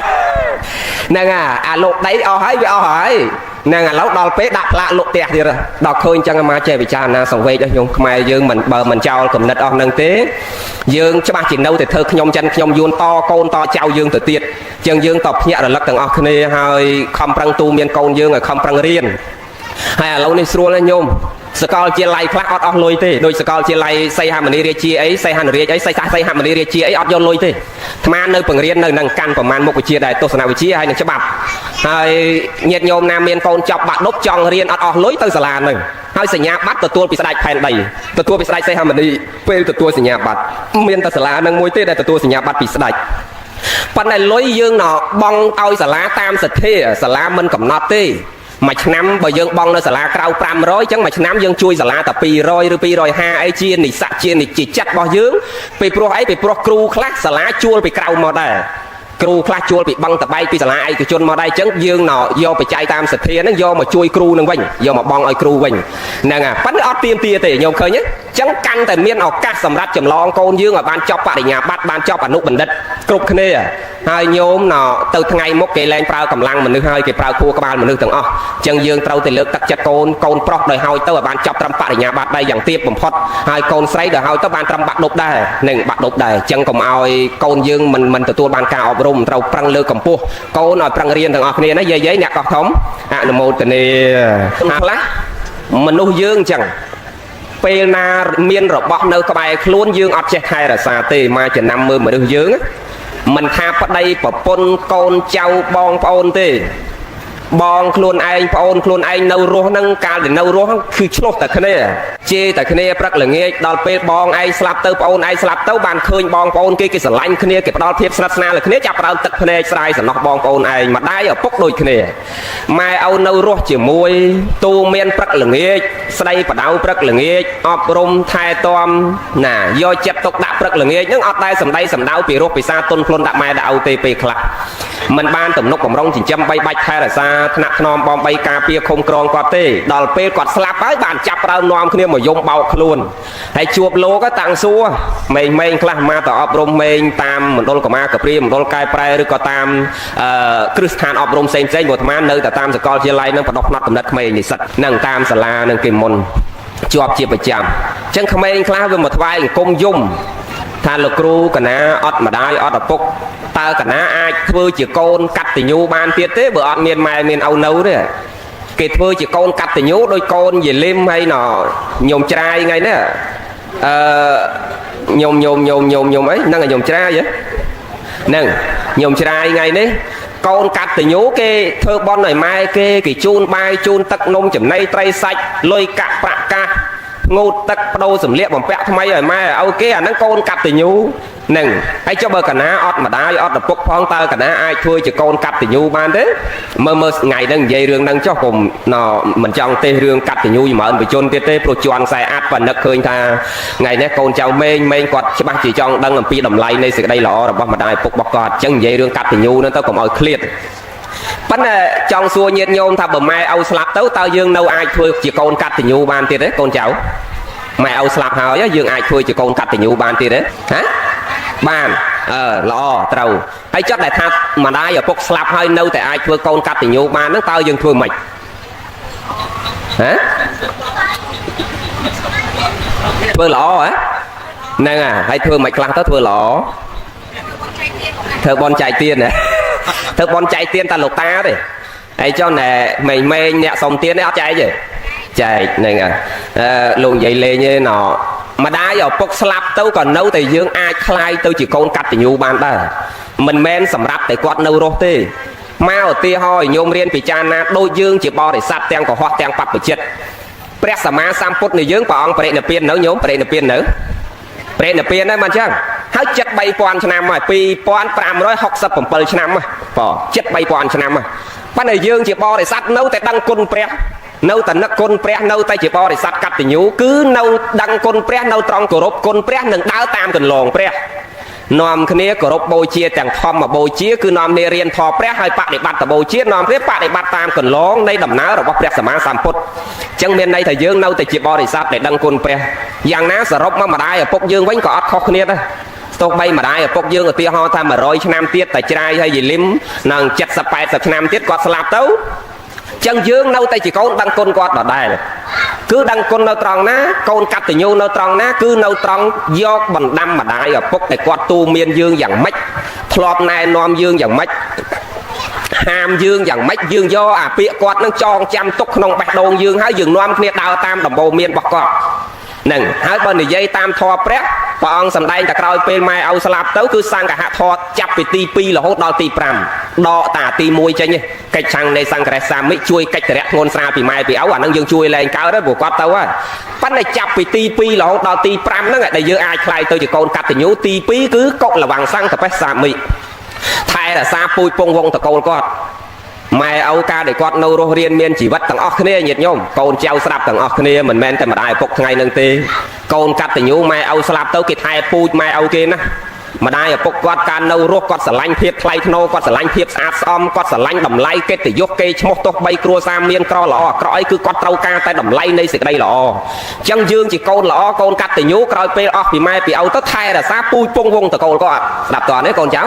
S1: ហ្នឹងអាលុកដីអស់ហើយវាអស់ហើយហ្នឹងឥឡូវដល់ពេលដាក់ផ្លាកលក់ផ្ទះទៀតដល់ឃើញចឹងអាចេះពិចារណាសង្វេគឲ្យខ្ញុំខ្មែរយើងមិនបើមិនចោលគំនិតអស់ហ្នឹងទេយើងច្បាស់ជានៅតែធ្វើខ្ញុំចិនខ្ញុំយួនតកូនតចៅយើងទៅទៀតចឹងយើងតភ្ញាក់រលឹកទាំងអស់គ្នាហើយខំប្រឹងទូមានកូនយើងឲ្យខំប្រឹងរៀនហើយឥឡូវនេះស្រួលណាស់ញោមសកលជាល័យខ្លះអត់អស់លុយទេដូចសកលជាល័យសីហមុនីរាជាអីសីហនុរាជអីសីសាសីហមុនីរាជាអីអត់យកលុយទេអាត្មានៅបង្រៀននៅនឹងកាន់ប្រមាណមុខវិជ្ជាដែរទស្សនវិជ្ជាហើយនឹងច្បាប់ហើយញាតិញោមណាមានកូនចប់បាក់ឌុបចង់រៀនអត់អស់លុយទៅសាលានឹងហើយសញ្ញាបត្រទទួលពីស្ដេចផែនដីទទួលពីស្ដេចសីហមុនីពេលទទួលសញ្ញាបត្រមានតែសាលានឹងមួយទេដែលទទួលសញ្ញាបត្រពីស្ដេចប៉ុន្តែលុយយើងណោបងឲ្យសាលាតាមសទ្ធាសាលាមិនកំណត់ទេមួយឆ្នាំបើយើងបង់នៅសាលាក្រៅ500អញ្ចឹងមួយឆ្នាំយើងជួយសាលាតែ200ឬ250អីជានិស្សិតជាចិត្តរបស់យើងពីព្រោះអីពីព្រោះគ្រូខ្លះសាលាជួលពីក្រៅមកដែរគ្រូខ្លះជួលពីបឹងតបែកពីសាលាឯកជនមកដែរអញ្ចឹងយើងយកបច្ច័យតាមសទ្ធាហ្នឹងយកមកជួយគ្រូនឹងវិញយកមកបង់ឲ្យគ្រូវិញហ្នឹងប៉ុន្តែ អត់ទៀមទាទេញោមឃើញទេចឹងកាន់តែមានឱកាសសម្រាប់ចម្លងកូនយើងឲ្យបានចប់បរិញ្ញាបត្របានចប់អនុបណ្ឌិតគ្រប់គ្នាហើយញោមណទៅថ្ងៃមុខគេលែងប្រើកម្លាំងមនុស្សហើយគេប្រើខួរក្បាលមនុស្សទាំងអស់ចឹងយើងត្រូវតែលើកទឹកចិត្តកូនប្រុសដោយហើយទៅឲ្យបានចប់ត្រឹមបរិញ្ញាបត្រដែរយ៉ាងទាបបំផុតហើយកូនស្រីដោយហើយទៅបានត្រឹមបាក់ឌុបដែរនឹងបាក់ឌុបដែរចឹងកុំឲ្យកូនយើងមិនទទួលបានការអប់រំត្រូវប្រឹងលើកកម្ពស់កូនឲ្យប្រឹងរៀនទាំងអស់គ្នាណាយាយអ្នកកោះធំអនុមោទនាខ្លះមនុស្សយើងចឹងពេលណាមានរបស់នៅក្បែរខ្លួនយើងអត់ចេះថែរក្សាទេមកចំណាំមើលមនុស្សយើងមិនថាប្តីប្រពន្ធកូនចៅបងប្អូនទេបងខ្លួនឯងប្អូនខ្លួនឯងនៅរស់នឹងកាលដែលនៅរស់គឺឆ្លោះតែគ្នាជេរតែគ្នាព្រឹកល្ងាចដល់ពេលបងឯងស្លាប់ទៅប្អូនឯងស្លាប់ទៅបានឃើញបងប្អូនគេស្រឡាញ់គ្នាគេផ្ដល់ភាពស្និទ្ធស្នាលគ្នាចាប់ផ្ដើមទឹកភ្នែកស្រាយសំណោះបងប្អូនឯងម្ដាយឪពុកដូចគ្នាម៉ែឪនៅរស់ជាមួយទូមានព្រឹកល្ងាចស្ដីបដៅព្រឹកល្ងាចអប់រំថែទាំណាយកចិត្តទុកដាក់ព្រឹកល្ងាចនឹងអត់ដែលសំដីសំដៅពីរោះពិសាទុនខ្លួនដាក់ម៉ែដាក់ឪទេពេលខ្លះមិនបានទំនុកបំរុងចិញ្ចឹមបីបាច់ថែរក្សាថ្នាក់ថ្នមបំបីការពារឃុំក្រងគាត់ទេដល់ពេលគាត់ស្លាប់ហើយបានចាប់ប្រើនាំគ្នាមកយំបោកខ្លួនហើយជួបលោកតាំងសួរម៉េងខ្លះមកទៅអប់រំម៉េងតាមមណ្ឌលកម្មាកព្រាមណ្ឌលកែប្រែឬក៏តាមគ្រឹះស្ថានអប់រំផ្សេងៗវត្តមាននៅតែតាមសាកលវិទ្យាល័យនឹងបដោះផ្នត់កំណត់ក្មេងនិស្សិតនឹងតាមសាលានឹងគេមុនជាប់ជាប្រចាំអញ្ចឹងក្មេងខ្លះវាមកថ្វាយអង្គមយំថាលោកគ្រូកណាអត់ម្ដាយអត់ឪពុកតើកណាអាចធ្វើជាកូនកតញ្ញូបានទៀតទេបើអត់មានម៉ែមានឪនៅទេគេធ្វើជាកូនកតញ្ញូដោយកូនយេលឹមហើយណញោមច្រាយថ្ងៃនេះញោមអីហ្នឹងញោមច្រាយហ្នឹងញោមច្រាយថ្ងៃនេះកូនកតញ្ញូគេធ្វើបន់ឲ្យម៉ែគេជូនបាយជូនទឹកនំចំណីត្រីសាច់លុយកាក់ប្រាក់កាសងូតទឹកបដូរសម្លៀកបំពាក់ថ្មីឲ្យម៉ែឲ្យគេអាហ្នឹងកូនកតញ្ញូនឹងហើយចុះបើកណាអត់ម្ដាយអត់ឪពុកផងតើកណាអាចធ្វើជាកូនកតញ្ញូបានទេមើលថ្ងៃហ្នឹងនិយាយរឿងហ្នឹងចុះកុំមិនចង់ទេរឿងកតញ្ញូចម្រើនបជនទៀតទេព្រោះជន់ខ្សែអាត់ប៉និកឃើញថាថ្ងៃនេះកូនចៅម៉េងគាត់ច្បាស់ជាចង់ដឹងអំពីតម្លៃនៃសេចក្តីល្អរបស់ម្ដាយឪពុករបស់គាត់អញ្ចឹងនិយាយរឿងកតញ្ញូហ្នឹងទៅកុំឲ្យឃ្លាតប៉ុន្តែចង់សួរញាតិញោមថាបើម៉ែឪស្លាប់ទៅតើយើងនៅអាចធ្វើជាកូនកតញ្ញូបានទៀតទេកូនចៅម៉ែឪស្លាប់ហើយយើងអាចធ្វើជាកូនកតញ្ញូបានទៀតទេហ៎បានល្អត្រូវហើយចុះដែលថាម្ដាយឪពុកស្លាប់ហើយនៅតែអាចធ្វើកូនកតញ្ញូបានហ្នឹងតើយើងធ្វើម៉េចហ៎ធ្វើល្អហ៎ហ្នឹងហើយធ្វើម៉េចខ្លះទៅធ្វើល្អធ្វើបន់ចែកទានណាធ្វើបន់ចែកទានតែលោកតាទេហើយចុះណែម៉េងអ្នកសុំទាននេះអត់ចែកទេចែកហ្នឹងលោកនិយាយលេងទេណម្ដាយឪពុកស្លាប់ទៅក៏នៅតែយើងអាចคลายទៅជាកូនកតញ្ញូបានដែរមិនមែនសម្រាប់តែគាត់នៅរស់ទេមកឧទាហរណ៍ញោមរៀនពិចារណាដូចយើងជាបរិស័ទទាំងកុហកទាំងបព្វជិតព្រះសម្មាសម្ពុទ្ធនៃយើងព្រះអង្គបរិនិព្វាននៅញោមបរិនិព្វាននៅបរិនិព្វានហ្នឹងមិនអញ្ចឹងហើយចិត្ត 3000 ឆ្នាំហើយ 2567 ឆ្នាំបងចិត្ត 3000 ឆ្នាំប៉ុន្តែយើងជាបរិស័ទនៅតែដឹងគុណព្រះនៅតែនឹកគុណព្រះនៅតែជាបរិស័ទកតញ្ញូគឺនៅដឹងគុណព្រះនៅត្រង់គោរពគុណព្រះនិងដើរតាមកន្លងព្រះនាំគ្នាគោរពបូជាទាំងធម្មបូជាគឺនាំគ្នារៀនធម៌ព្រះហើយបដិបត្តិបូជានាំគ្នាបដិបត្តិតាមកន្លងនៃដំណើររបស់ព្រះសម្មាសម្ពុទ្ធអញ្ចឹងមានន័យថាយើងនៅតែជាបរិស័ទដែលដឹងគុណព្រះយ៉ាងណាសរុបមកម្ដាយឪពុកយើងវិញក៏អត់ខុសគ្នាដែរទោះបីម្ដាយឪពុកយើងឧទាហរណ៍ថា100 ឆ្នាំទៀតតែច្រាយហើយយីលឹមនឹង70 80 ឆ្នាំទៀតគាត់ស្លាប់ទៅចឹងយើងនៅតែជាកូនដឹងគុណគាត់ដដែលគឺដឹងគុណនៅត្រង់ណាកូនកតញ្ញូនៅត្រង់ណាគឺនៅត្រង់យកបណ្ដាំម្ដាយឪពុកដែលគាត់ទូមានយើងយ៉ាងម៉េចធ្លាប់ណែនាំយើងយ៉ាងម៉េចហាមយើងយ៉ាងម៉េចយើងយកអាពាក្យគាត់នឹងចងចាំទុកក្នុងបេះដូងយើងហើយយើងនាំគ្នាដើរតាមដំបូន្មានរបស់គាត់នឹងហើយបើនិយាយតាមធម៌ព្រះអង្គសម្ដែងតែក្រោយពេលម៉ែឪស្លាប់ទៅគឺសង្ឃហធម៌ចាប់ពីទី2រហូតដល់ទី5ដកតាទី1ចេញកិច្ចឆាំងនៃសង្ឃរសាមិជួយកិច្ចតរៈធ្ងន់ស្រាលពីម៉ែពីឪអានឹងយើងជួយលែងកើតហើយព្រោះគាត់ទៅហើយប៉ុន្តែចាប់ពីទី2រហូតដល់ទី5ហ្នឹងដែលយើងអាចខ្លាយទៅជាកូនកតញ្ញូទី2គឺកុលវង្សង្ឃកបេសសាមិថែរក្សាពូជពងវងតកូលគាត់ម៉ែឪការដែលគាត់នៅរស់រៀនមានជីវិតទាំងអស់គ្នាញាតិញោមកូនចៅស្រាប់ទាំងអស់គ្នាមិនមែនតែម្ដាយឪពុកថ្ងៃនឹងទេកូនកតញ្ញូម៉ែឪស្លាប់ទៅគេថែពូជម៉ែឪគេណា ម្ដាយឪពុកគាត់ការនៅរស់គាត់ស្រឡាញ់ភាពថ្លៃថ្នូរគាត់ស្រឡាញ់ភាពស្អាតស្អំគាត់ស្រឡាញ់តម្លៃកិត្តិយសគេឈ្មោះទោះបីគ្រួសារមានក្រល្អអាក្រក់អីគឺគាត់ត្រូវការតែតម្លៃនៃសេចក្តីល្អអញ្ចឹងយើងជាកូនល្អកូនកតញ្ញូក្រោយពេលអស់ពីម៉ែពីឪទៅថែរក្សាពូជពងវងតកូលគាត់ស្ដាប់តើនេះកូនចៅ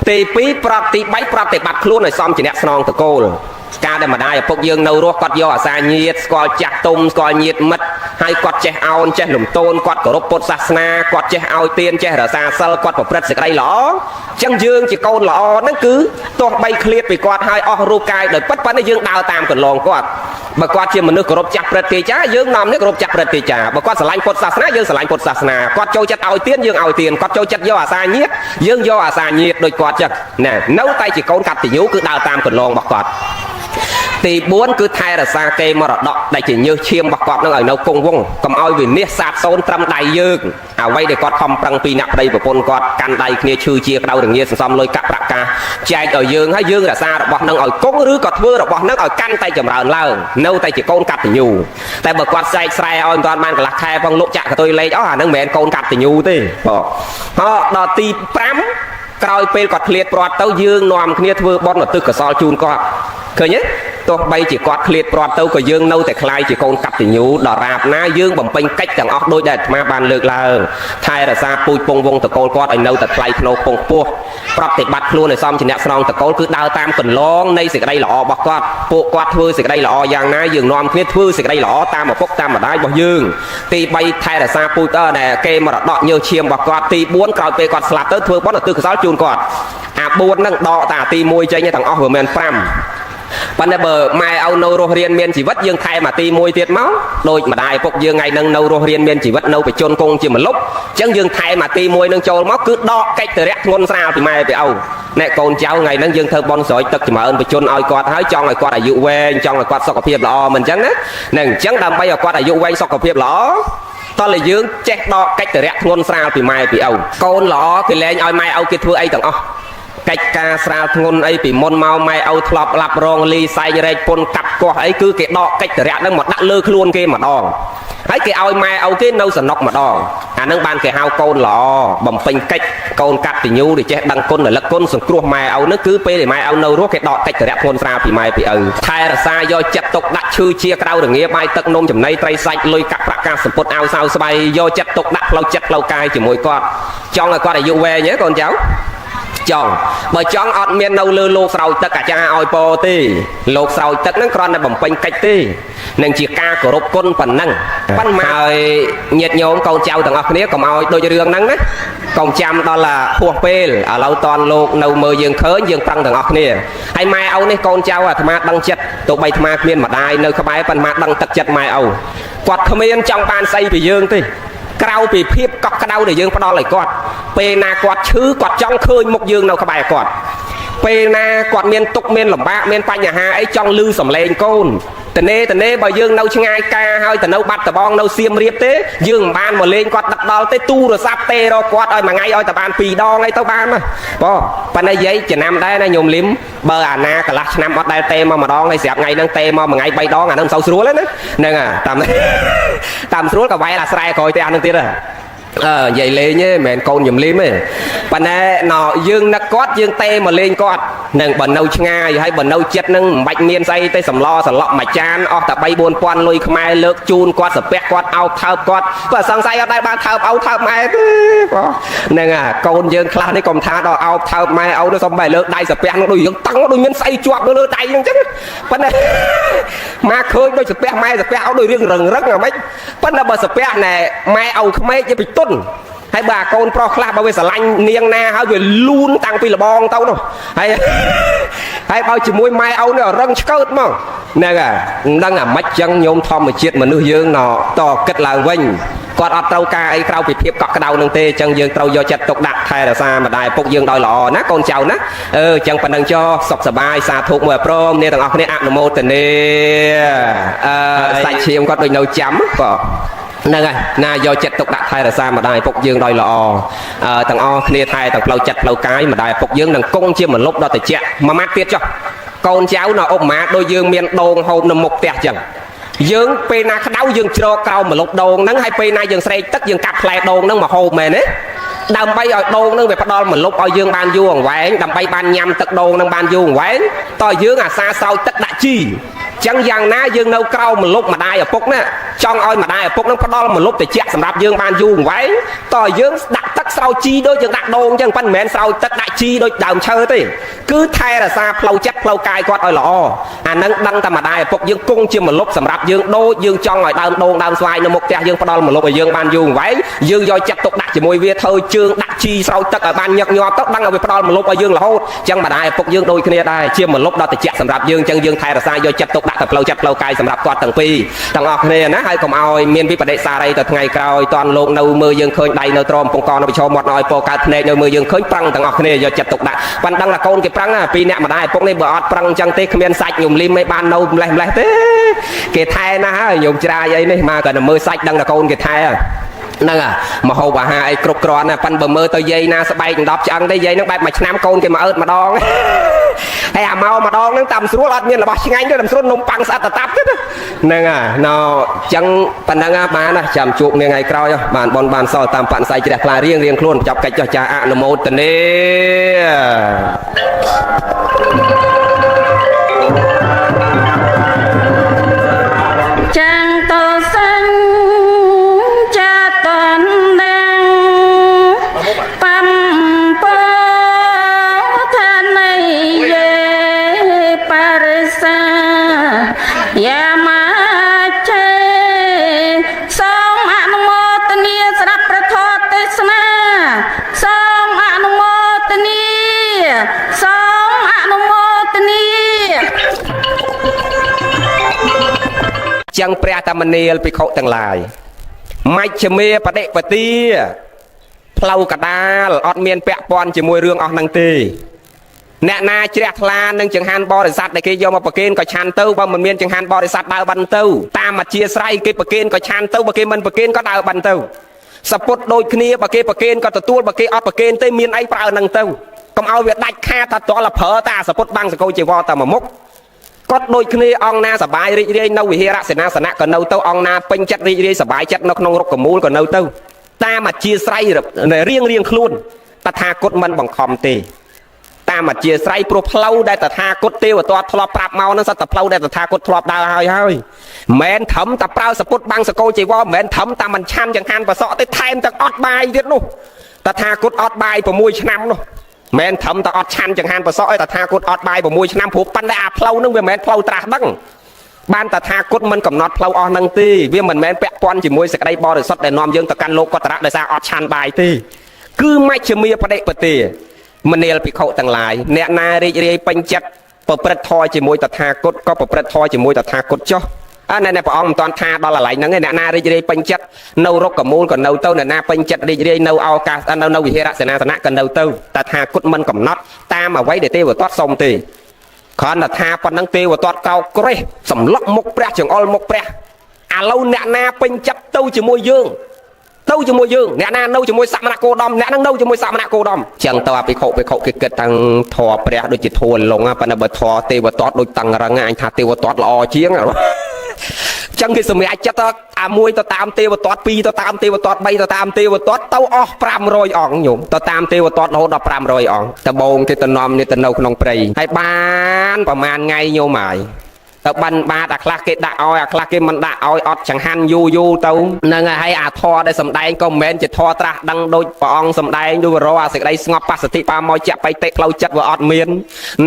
S1: ទី2ប្រតិបត្តិប្រតិបត្តិខ្លួនឲ្យសមជាអ្នកស្នងតកូលការដែលម្ដាយឪពុកយើងនៅរស់គាត់យកអាសាញាតិស្គាល់ចាស់ទុំស្គាល់ញាតិមិត្តហើយគាត់ចេះអោនចេះលំទោនគាត់គោរពពុទ្ធសាសនាគាត់ចេះឲ្យទានចេះរក្សាសិលគាត់ប្រព្រឹត្តសេចក្តីល្អអញ្ចឹងយើងជាកូនល្អហ្នឹងគឺទោះបីឃ្លាតពីគាត់ហើយអស់រូបកាយដោយពិតប៉ុន្តែយើងដើរតាមកន្លងគាត់បើគាត់ជាមនុស្សគោរពចាស់ព្រឹទ្ធាចារ្យយើងនាំនេះគោរពចាស់ព្រឹទ្ធាចារ្យបើគាត់ស្រឡាញ់ពុទ្ធសាសនាយើងស្រឡាញ់ពុទ្ធសាសនាគាត់ចូលចិត្តឲ្យទានយើងឲ្យទានគាត់ចូលចិត្តយកអាសាញាតិយើងយកអាសាញាតិដូចគាត់ចឹងណានៅតែជាកូនកតញ្ញូគឺដើរតាមកន្លងរបស់គាត់ទី4គឺថែរក្សាកេរមរតកដែលជាញើសឈាមរបស់គាត់នឹងឲ្យនៅគង់វង្សកុំឲ្យវិនាសសាបសូន្យត្រឹមដៃយើងអ្វីដែលគាត់ខំប្រឹងពីអ្នកប្តីប្រពន្ធគាត់កាន់ដៃគ្នាឈឺជាក្តៅរងាសន្សំលុយកាក់ប្រាក់កាសចែកឲ្យយើងហើយយើងរក្សារបស់នឹងឲ្យគង់ឬក៏ធ្វើរបស់នឹងឲ្យកាន់តែចម្រើនឡើងនៅតែជាកូនកតញ្ញូតែបើគាត់ស្រែកស្រែឲ្យមិនទាន់បានកន្លះខែផងលោកចាក់កតុយលេខអានឹងមិនមែនកូនកតញ្ញូទេដល់ទី5ក្រោយពេលគាត់ឃ្លាតព្រាត់ទៅយើងនាំគ្នាធ្វើបុណ្យឧទ្ទិសកុសលជូនគាត់ឃើញទេទោះបីជាគាត់ឃ្លាតព្រាត់ទៅក៏យើងនៅតែខ្លាយជាកូនកតញ្ញូដល់រាបណាយើងបំពេញកិច្ចទាំងអស់ដោយដែលអាត្មាបានលើកឡើងថែរក្សាពូជពងវងតកូលគាត់ឲ្យនៅតែថ្លៃថ្នូរពងពោះប្រតិបត្តិខ្លួនឲ្យសមជាអ្នកស្នងតកូលគឺដើរតាមកន្លងនៃសេចក្តីល្អរបស់គាត់ពួកគាត់ធ្វើសេចក្តីល្អយ៉ាងណាយើងនាំគ្នាធ្វើសេចក្តីល្អតាមឪពុកតាមម្ដាយរបស់យើងទី3ថែរក្សាពូជដែលគេមរតកញើសឈាមរបស់គាត់ទី4ក្រោយពេលគាត់ស្លាប់ទៅធ្វើបុណ្យឧទ្ទិសកុសលជូនគាត់អា4ហ្នឹងដកតាទី1ចេញទាំងអស់វាមិន5ប៉ុន្តែបើម៉ែឲ្យនៅរស់រៀនមានជីវិតយើងថែមអាទី1ទៀតមកដូចម្ដាយឪពុកយើងថ្ងៃហ្នឹងនៅរស់រៀនមានជីវិតនៅបច្ចុប្បន្នគង់ជាម្លប់អញ្ចឹងយើងថែមអាទី1នឹងចូលមកគឺដកកិច្ចតរៈធ្ងន់ស្រាលពីម៉ែពីឪអ្នកកូនចៅថ្ងៃហ្នឹងយើងធ្វើបន់ស្រោចទឹកចម្រើនបច្ចុប្បន្នឲ្យគាត់ហើយចង់ឲ្យគាត់អាយុវែងចង់ឲ្យគាត់សុខភាពល្អមិនអញ្ចឹងណានឹងអញ្ចឹងដើម្បីឲ្យគាត់អាយុវែងសុខភាពល្អតោះតែយើងចេះដកកិច្ចតរៈធ្ងន់ស្រាលពីម៉ែពីឪកូនល្អគេលែងឲ្យម៉ែឪគេធ្វើអីទាំងអស់កិច្ចការស្រាលធ្ងន់អីពីមុនមកម៉ែឪធ្លាប់ឡាប់រងលីសែងរែកពុនកាត់កោះអីគឺគេដកកិច្ចតរៈហ្នឹងមកដាក់លើខ្លួនគេម្ដងហើយគេឲ្យម៉ែឪគេនៅសំណុកម្ដងអាហ្នឹងបានគេហៅកូនល្អបំពេញកិច្ចកូនកតញ្ញូដែលចេះដឹងគុណរលឹកគុណសង្គ្រោះម៉ែឪហ្នឹងគឺពេលដែលម៉ែឪនៅរស់គេដកកិច្ចតរៈធ្ងន់ស្រាលពីម៉ែពីឪថែរក្សាយកចិត្តទុកដាក់ឈឺជាក្តៅរងាបាយទឹកនំចំណីត្រីសាច់លុយកាក់ប្រាក់កាសសម្ពុតអាវសៅស្បៃយកចិត្តទុកដាក់ផ្លូវចិត្តផ្លូវកាយជាមួយគាត់ចង់ឲ្យគាត់អាយុវែងទេកូនចៅចង់បើចង់អត់មាននៅលើលោកស្រោចទឹកអាចារ្យឲ្យពរទេលោកស្រោចទឹកហ្នឹងគ្រាន់តែបំពេញកិច្ចទេនឹងជាការគោរពគុណប៉ុណ្ណឹងប៉ុន្តែហើយញាតិញោមកូនចៅទាំងអស់គ្នាកុំឲ្យដូចរឿងហ្នឹងណាកុំចាំដល់ហួសពេលឥឡូវតនលោកនៅមើលយើងឃើញយើងប្រឹងទាំងអស់គ្នាហើយម៉ែឪនេះកូនចៅអាត្មាដឹងចិត្តទោះបីអាត្មាគ្មានម្ដាយនៅក្បែរប៉ុន្តែអាត្មាដឹងទឹកចិត្តម៉ែឪគាត់គ្មានចង់បានស្អីពីយើងទេក្រៅពីភាពកក់ក្ដៅដែលយើងផ្ដល់ឲ្យគាត់ពេលណាគាត់ឈឺគាត់ចង់ឃើញមុខយើងនៅក្បែរគាត់ពេលណាគាត់មានទុក្ខមានលំបាកមានបញ្ហាអីចង់ឮសំឡេងកូនតនេបើយើងនៅឆ្ងាយការហើយទៅនៅបាត់ដំបងនៅសៀមរាបទេយើងមិនបានមកលេងគាត់ដឹកដល់ទេទូរស័ព្ទទេរកគាត់ឲ្យមួយថ្ងៃឲ្យតែបាន2ដងអីទៅបានណាប៉ុន្តែយាយចំណាំដែរណាញោមលឹមបើអាណាកន្លះឆ្នាំអត់ដែលទេមកម្ដងហើយស្រាប់ថ្ងៃហ្នឹងទេមកមួយថ្ងៃ3ដងអាហ្នឹងមិនសូវស្រួលទេណាហ្នឹងតាមស្រួលក៏វាយអាស្រែក្រោយទេអាហ្នឹងទៀតនិយាយលេងទេមិនមែនកូនញឹមលឹមទេប៉ុន្តែយើងនឹកគាត់យើងទេមកលេងគាត់នឹងបើនៅឆ្ងាយហើយបើនៅចិត្តនឹងមិនបាច់មានស្អីទេសម្លសន្លក់មួយចានអស់តែ 3-4,000 លុយខ្មែរលើកជូនគាត់សាពះគាត់អោបថើបគាត់បើសង្ស័យអត់ដែរបានថើបអោបថើបម៉ែទេហ្នឹងកូនយើងខ្លះនេះកុំថាដល់អោបថើបម៉ែអោទៅសំបែលើកដៃសាពះនឹងដូចយើងតឹងដូចមានស្អីជាប់នៅលើដៃហ្នឹងចឹងប៉ុន្តែមកឃើញដូចសាពះម៉ែសាពះអោដូចរឿងរឹងហ្មងប៉ុន្តែបើសាពះណែម៉ែអោក្មេកទៅពីទុនហើយបើកូនប្រុសខ្លះបើវាស្រឡាញ់នាងណាហើយវាលូនតាំងពីលបងទៅនោះហើយបើជាមួយម៉ែឪនេះរឹងឆ្កើតមកហ្នឹងហ្នឹងអាម៉េចចឹងញោមធម្មជាតិមនុស្សយើងតគិតឡើងវិញគាត់អត់ត្រូវការអីក្រៅពីភាពកក់ក្ដៅនឹងទេចឹងយើងត្រូវយកចិត្តទុកដាក់ថែរក្សាម្ដាយពុកយើងដោយល្អណាកូនចៅណាចឹងប៉ុណ្្នឹងចុះសុខសប្បាយសាធុមួយព្រមអ្នកទាំងអស់គ្នាអនុមោទនាសាច់ឈាមគាត់ដូចនៅចាំក៏ហ្នឹងហើយណាយកចិត្តទុកដាក់ថែរក្សាម្ដាយពុកយើងដោយល្អទាំងអស់គ្នាថែទាំងផ្លូវចិត្តផ្លូវកាយម្ដាយពុកយើងនឹងគង់ជាម្លប់ដ៏ត្រជាក់មួយម៉ាត់ទៀតចុះកូនចៅនៅឧបមាដូចយើងមានដងហូបនៅមុខផ្ទះចឹងយើងពេលណាក្តៅយើងជ្រកក្រោមម្លប់ដងហ្នឹងហើយពេលណាយើងស្រែកទឹកយើងកាត់ផ្លែដងហ្នឹងមកហូបមែនទេ ដើម្បីឲ្យដូងនឹងវាផ្ដល់មលុបឲ្យយើងបានយូរអង្វែងដើម្បីបានញ៉ាំទឹកដូងនឹងបានយូរអង្វែងតើយើងអាសាស្រោចទឹកដាក់ជីចឹងយ៉ាងណាយើងនៅក្រៅមលុបម្ដាយឪពុកណាចង់ឲ្យម្ដាយឪពុកនឹងផ្ដល់មលុបតិចសម្រាប់យើងបានយូរអង្វែងតើយើងដាក់ទឹកស្រោចជីដូចយើងដាក់ដូងចឹងប៉ុន្តែមិនមែនស្រោចទឹកដាក់ជីដូចដើមឈើទេគឺថែរក្សាផ្លូវចិត្តផ្លូវកាយគាត់ឲ្យល្អអានឹងដឹងតែម្ដាយឪពុកយើងគង់ជាមលុបសម្រាប់យើងដូចយើងចង់ឲ្យដើមដូងដើមស្វាយនៅមុខផ្ទះយើងផ្ដល់មលុបឲ្យយើងបានយូរអង្វែងយើងយកចិត្តទុកដាក់ជាមួយវាធ្វើជើងដាក់ជីស្រោចទឹកឲ្យបានញឹកញាប់ទៅដឹងឲ្យវាផ្ដល់មលុបឲ្យយើងរហូតចឹងម្ដាយឪពុកយើងដូចគ្នាដែរជាមលុបដ៏តិចសម្រាប់យើងចឹងយើងថែរក្សាយកចិត្តទុកដាក់ទៅផ្លូវចិត្តផ្លូវកាយសម្រាប់គាត់ទាំងពីរទាំងអស់គ្នាណាហើយកុំឲ្យមានវិបដិសារីទៅថ្ងៃក្រោយតនលោកនៅមើលយើងឃើញដៃនៅទ្រាំពងកនៅប្រឈមមាត់ឲ្យពោកើតភ្នែកនៅមើលយើងឃើញប្រឹងទាំងអស់គ្នាយកចិត្តទុកដាក់ប៉ណ្ណឹងថាកូនគេប្រឹងពីអ្នកម្ដាយឪពុកនេះបើអត់ប្រឹងចឹងទេគ្មានសាច់ខ្ញុំលីមមិនបាននៅម្លេះទេគេថែណាស់ហើយខ្ញុំច្រាយអីនេះមកក៏មើលសាច់ដឹងថាកូនគេថែហ្នឹងមហូបអាហារអីគ្រប់គ្រាន់ណាប៉ិនបើមើលទៅយាយណាស្បែក10ឆ្អឹងទេយាយនឹងបែបមួយឆ្នាំកូនគេមកអើតម្ដងហើយអាមកម្ដងហ្នឹងតាមស្រួលអត់មានរបស់ឆ្ងាញ់ទេតាមស្រួលនំប៉័ងស្អិតតតាប់ទេហ្នឹងណ៎ចឹងប៉ណ្ណឹងបានណាចាំជួបគ្នាថ្ងៃក្រោយបានបនបានសល់តាមបញ្ញាជ្រះថ្លារៀងខ្លួនចាប់កិច្ចចោះចាអនុមោទនា
S2: ចាំងតសិនចាតនណាបំពថានៃយេបរិសាយាមាចេសូមអនុមោទនាស្ដាប់ព្រះធម៌ទេសនាសូមអនុមោទនាសូមអនុមោទនា
S1: ចឹងព្រះតមនាលភិក្ខុទាំងឡាយមជ្ឈមេបដិបទាផ្លូវកដាលអត់មានពាក់ព័ន្ធជាមួយរឿងអស់ហ្នឹងទេអ្នកណាជ្រះថ្លានឹងចង្ហាន់បរិស័ទដែលគេយកមកប្រគេនក៏ឆាន់ទៅបើមិនមានចង្ហាន់បរិស័ទដើរបានទៅតាមអធិស្ស្រ័យគេប្រគេនក៏ឆាន់ទៅបើគេមិនប្រគេនក៏ដើរបានទៅសពុតដូចគ្នាបើគេប្រគេនក៏ទទួលបើគេអត់ប្រគេនទេមានអីប្រើហ្នឹងទៅកុំឲ្យវាដាច់ខាតថាតលប្រើតាសពុតបាំងសកលជីវរតែមួយមុខគាត់ដូចគ្នាអង្គណាសបាយរីករាយនៅវិហារសេនាសនៈក៏នៅទៅអង្គណាពេញចិត្តរីករាយសបាយចិត្តនៅក្នុងរុក្ខមូលក៏នៅទៅតាមអធិស្ស្រ័យរៀងខ្លួនតថាគតមិនបង្ខំទេតាមអធិស្ស្រ័យព្រោះផ្លូវដែលតថាគតទេវទត្តធ្លាប់ប្រាប់មកហ្នឹងសិតតែផ្លូវដែលតថាគតធ្លាប់ដើរហើយមិនត្រឹមតែប្រើសពុតបាំងសកលជីវរមិនត្រឹមតែមិនឆាន់ចង្ហាន់ប្រសក់ទេថែមទាំងអត់បាយទៀតនោះតថាគតអត់បាយ6ឆ្នាំនោះមិនត្រឹមតែអត់ឆាន់ចង្ហាន់ប្រសក់ឯតថាគតអត់បាយ6ឆ្នាំព្រោះប៉ុន្តែអាផ្លូវហ្នឹងវាមិនមែនផ្លូវត្រាស់ដឹងបានតថាគតមិនកំណត់ផ្លូវអស់ហ្នឹងទេវាមិនមែនពាក់ព័ន្ធជាមួយសេចក្តីបរិសុទ្ធដែលនាំយើងទៅកាន់លោកកតរៈដោយសារអត់ឆាន់បាយទេគឺមជ្ឈមាបដិបទាមនាលភិក្ខុទាំងឡាយអ្នកណារីករាយពេញចិត្តប្រព្រឹត្តធម៌ជាមួយតថាគតក៏ប្រព្រឹត្តធម៌ជាមួយតថាគតចុះណែព្រះអង្គមិនតាន់ថាដល់កន្លែងហ្នឹងឯអ្នកណារីករាយពេញចិត្តនៅរុក្ខមូលក៏នៅទៅអ្នកណាពេញចិត្តរីករាយនៅឱកាសនៅវិហារសេនាសនៈក៏នៅទៅតថាគតមិនកំណត់តាមអ្វីដែលទេវទត្តសុំទេគ្រាន់តែថាប៉ុណ្ណឹងទេវទត្តកោក្រេះសម្លុកមុខព្រះចង្អុលមុខព្រះឥឡូវអ្នកណាពេញចិត្តទៅជាមួយយើងអ្នកណានៅជាមួយសមណគោតមអ្នកនឹងនៅជាមួយសមណគោតមចឹងទៅអភិក្ខុគេគិតតាំងធរព្រះដូចជាធរលងប៉ុន្តែបើធរទេវទត្តដូចតាំងរឹងអញថាទេវទត្តល្អជាងចឹងគេសម្រាប់ចិត្តអាមួយទៅតាមទេវទត្ត2ទៅតាមទេវទត្ត3ទៅតាមទេវទត្តទៅអស់500អង្គញោមទៅតាមទេវទត្តរហូតដល់500អង្គតបងគេទៅនាំនេះទៅនៅក្នុងព្រៃហើយបានប្រហែលថ្ងៃញោមហើយទៅបានបាតអាខ្លះគេដាក់ឲ្យអាខ្លះគេមិនដាក់ឲ្យអត់ចង្ហាន់យូរទៅហ្នឹងហើយអាធរដែលសំដែងក៏មិនមែនជាធរត្រាស់ដឹងដូចព្រះអង្គសំដែងដូចរអាសេចក្តីស្ងប់បស្សតិបាមកចាក់បៃតិផ្លូវចិត្តវាអត់មាន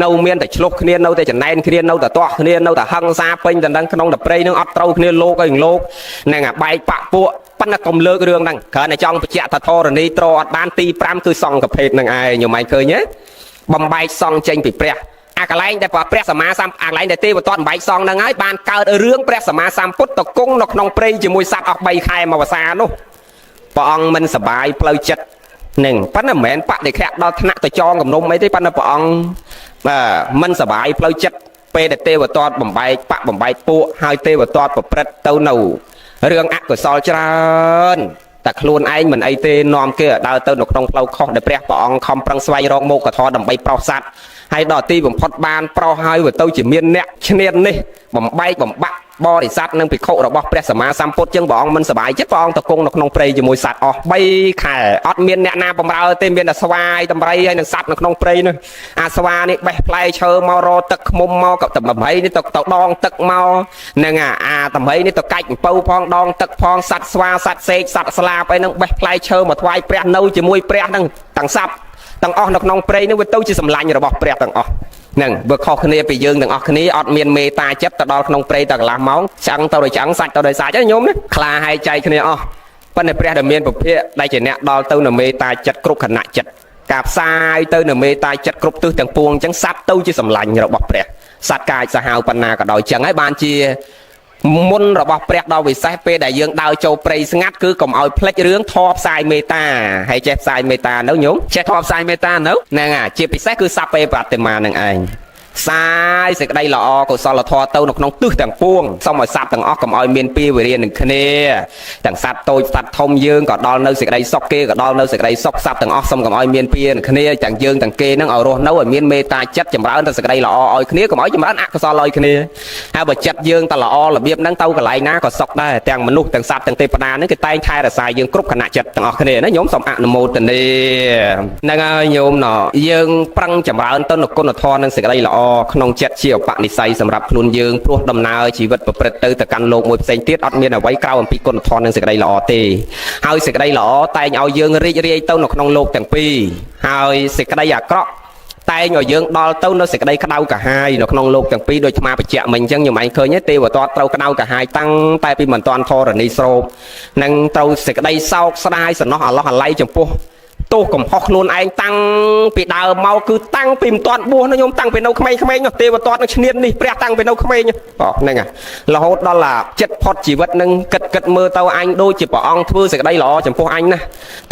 S1: នៅមានតែឆ្លុះគ្នានៅតែចំណែនគ្នានៅតែទាស់គ្នានៅតែហឹង្សាពេញតែនឹងក្នុងតព្រៃនឹងអត់ត្រូវគ្នាលោកអីលោកហ្នឹងអាបែកបាក់ពួកប៉ុន្តែកុំលើករឿងហ្នឹងគ្រាន់តែចង់បញ្ជាក់ថាធរណីត្រអត់បានទី5គឺសង្ឃភេទហ្នឹងឯងញោមឯងឃើញទេបំបែកសង្ឃចេញពីព្រះអាកន្លែងដែលព្រះសម្មាសម្ពុទ្ធអាកន្លែងដែលទេវទត្តបំបែកសងហ្នឹងហើយបានកើតរឿងព្រះសម្មាសម្ពុទ្ធទៅគង់នៅក្នុងព្រៃជាមួយសត្វអស់3ខែមកវសានោះព្រះអង្គមិនសបាយផ្លូវចិត្តនឹងប៉ុន្តែមិនមែនបដិខៈដល់ថ្នាក់ទៅចងគំនុំអីទេប៉ុន្តែព្រះអង្គមិនសបាយផ្លូវចិត្តពេលដែលទេវទត្តបំបែកបំបែកពួកហើយទេវទត្តប្រព្រឹត្តទៅនៅរឿងអកុសលច្រើនតែខ្លួនឯងមិនអីទេនាំគេឲ្យដើរទៅនៅក្នុងផ្លូវខុសដែលព្រះអង្គខំប្រឹងស្វែងរកមោក្ខធម៌ដើម្បីប្រោសសត្វហើយដល់ទីបំផុតបានប្រោសហើយទៅជាមានអ្នកឈ្នាននេះបំបែកបំបាក់ បរិស័ទនិងភិក្ខុរបស់ព្រះសម្មាសម្ពុទ្ធចឹងព្រះអង្គមិនសប្បាយចិត្តព្រះអង្គទៅគង់នៅក្នុងព្រៃជាមួយសត្វអស់3ខែអត់មានអ្នកណាបម្រើទេមានតែស្វាយតម្រៃហើយនឹងសត្វនៅក្នុងព្រៃនោះអាស្វានេះបេះផ្លែឈើមករកទឹកឃ្មុំមកក៏តម្រៃនេះទៅដងទឹកមកនឹងអាតម្រៃនេះទៅកាច់អំពៅផងដងទឹកផងសត្វស្វាសត្វសេកសត្វស្លាបអីនឹងបេះផ្លែឈើមកថ្វាយព្រះនៅជាមួយព្រះនឹងទាំងសត្វទាំងអស់នៅក្នុងព្រៃនេះវាទៅជាសម្លាញ់របស់ព្រះទាំងអស់ហ្នឹងបើខុសគ្នាពីយើងទាំងអស់គ្នាអត់មានមេត្តាចិត្តទៅដល់ក្នុងព្រៃតែកន្លះម៉ោងឆ្អឹងទៅដោយឆ្អឹងសាច់ទៅដោយសាច់ហ្នឹងញោមណាខ្លាហើយចៃគ្នាអស់ប៉ុន្តែព្រះដែលមានពភៈដែលជាអ្នកដល់ទៅនៅមេត្តាចិត្តគ្រប់ខណៈចិត្តការផ្សាយទៅនៅមេត្តាចិត្តគ្រប់ទិសទាំងពួងអញ្ចឹងសត្វទៅជាសម្លាញ់របស់ព្រះសត្វកាចសាហាវប៉ុណ្ណាក៏ដោយចឹងហើយបានជាមុនរបស់ព្រះដល់វិសេសពេលដែលយើងដើរចូលព្រៃស្ងាត់គឺកុំឲ្យភ្លេចរឿងធម៌ផ្សាយមេត្តាហើយចេះផ្សាយមេត្តានៅញោមចេះធម៌ផ្សាយមេត្តានៅហ្នឹងហើយជាពិសេសគឺសព្វេបតិមានឹងឯងផ្សាយសេចក្តីល្អកុសលធម៌ទៅនៅក្នុងទិសទាំងពួងសូមឲ្យសត្វទាំងអស់កុំឲ្យមានពីវិរិយនឹងគ្នាទាំងសត្វតូចសត្វធំយើងក៏ដល់នៅសេចក្តីសុខគេក៏ដល់នៅសេចក្តីសុខសត្វទាំងអស់សូមកុំឲ្យមានពីនឹងគ្នាទាំងយើងទាំងគេនឹងឲ្យរស់នៅឲ្យមានមេត្តាចិត្តចម្រើនទៅសេចក្តីល្អឲ្យគ្នាកុំឲ្យចម្រើនអកុសលឲ្យគ្នាហើយបើចិត្តយើងតែល្អរបៀបហ្នឹងទៅកន្លែងណាក៏សុខដែរទាំងមនុស្សទាំងសត្វទាំងទេវតានេះគេតែងថែរក្សាយើងគ្រប់គណៈចិត្តទាំងអស់គ្នាណាញោមសូមអនុមោទនាហ្នឹងហើយញោមណោះយើងប្រឹងចម្រើនទៅនៅគុណធម៌និងសេចក្តីល្អក្នុងចិត្តជាឧបនិស្ស័យសម្រាប់ខ្លួនយើងព្រោះដំណើរជីវិតប្រព្រឹត្តទៅកាន់លោកមួយផ្សេងទៀតអត់មានអ្វីក្រៅអំពីគុណធម៌និងសេចក្តីល្អទេហើយសេចក្តីល្អតែងឲ្យយើងរីករាយទៅនៅក្នុងលោកទាំងពីរហើយសេចក្តីអាក្រក់តែងឲ្យយើងដល់ទៅនៅសេចក្តីក្តៅកាហាយនៅក្នុងលោកទាំងពីរដោយថ្មបច្ចៈមិញអញ្ចឹងខ្ញុំឯងឃើញទេវតាត្រូវក្តៅកាហាយតាំងតែពីមិនទាន់ធរណីស្រោបនិងត្រូវសេចក្តីសោកស្ដាយសំណោះអាឡោះអាល័យចំពោះទោសកំហុសខ្លួនឯងតាំងពីដើមមកគឺតាំងពីមិនទាន់បួសណាខ្ញុំតាំងពីនៅក្មេងៗនោះទេវតានឹងឈ្នាននេះព្រះតាំងពីនៅក្មេងហ្នឹងរហូតដល់ចិត្តផុតជីវិតនឹងគិតមើលទៅអញដូចជាព្រះអង្គធ្វើសេចក្តីល្អចំពោះអញណា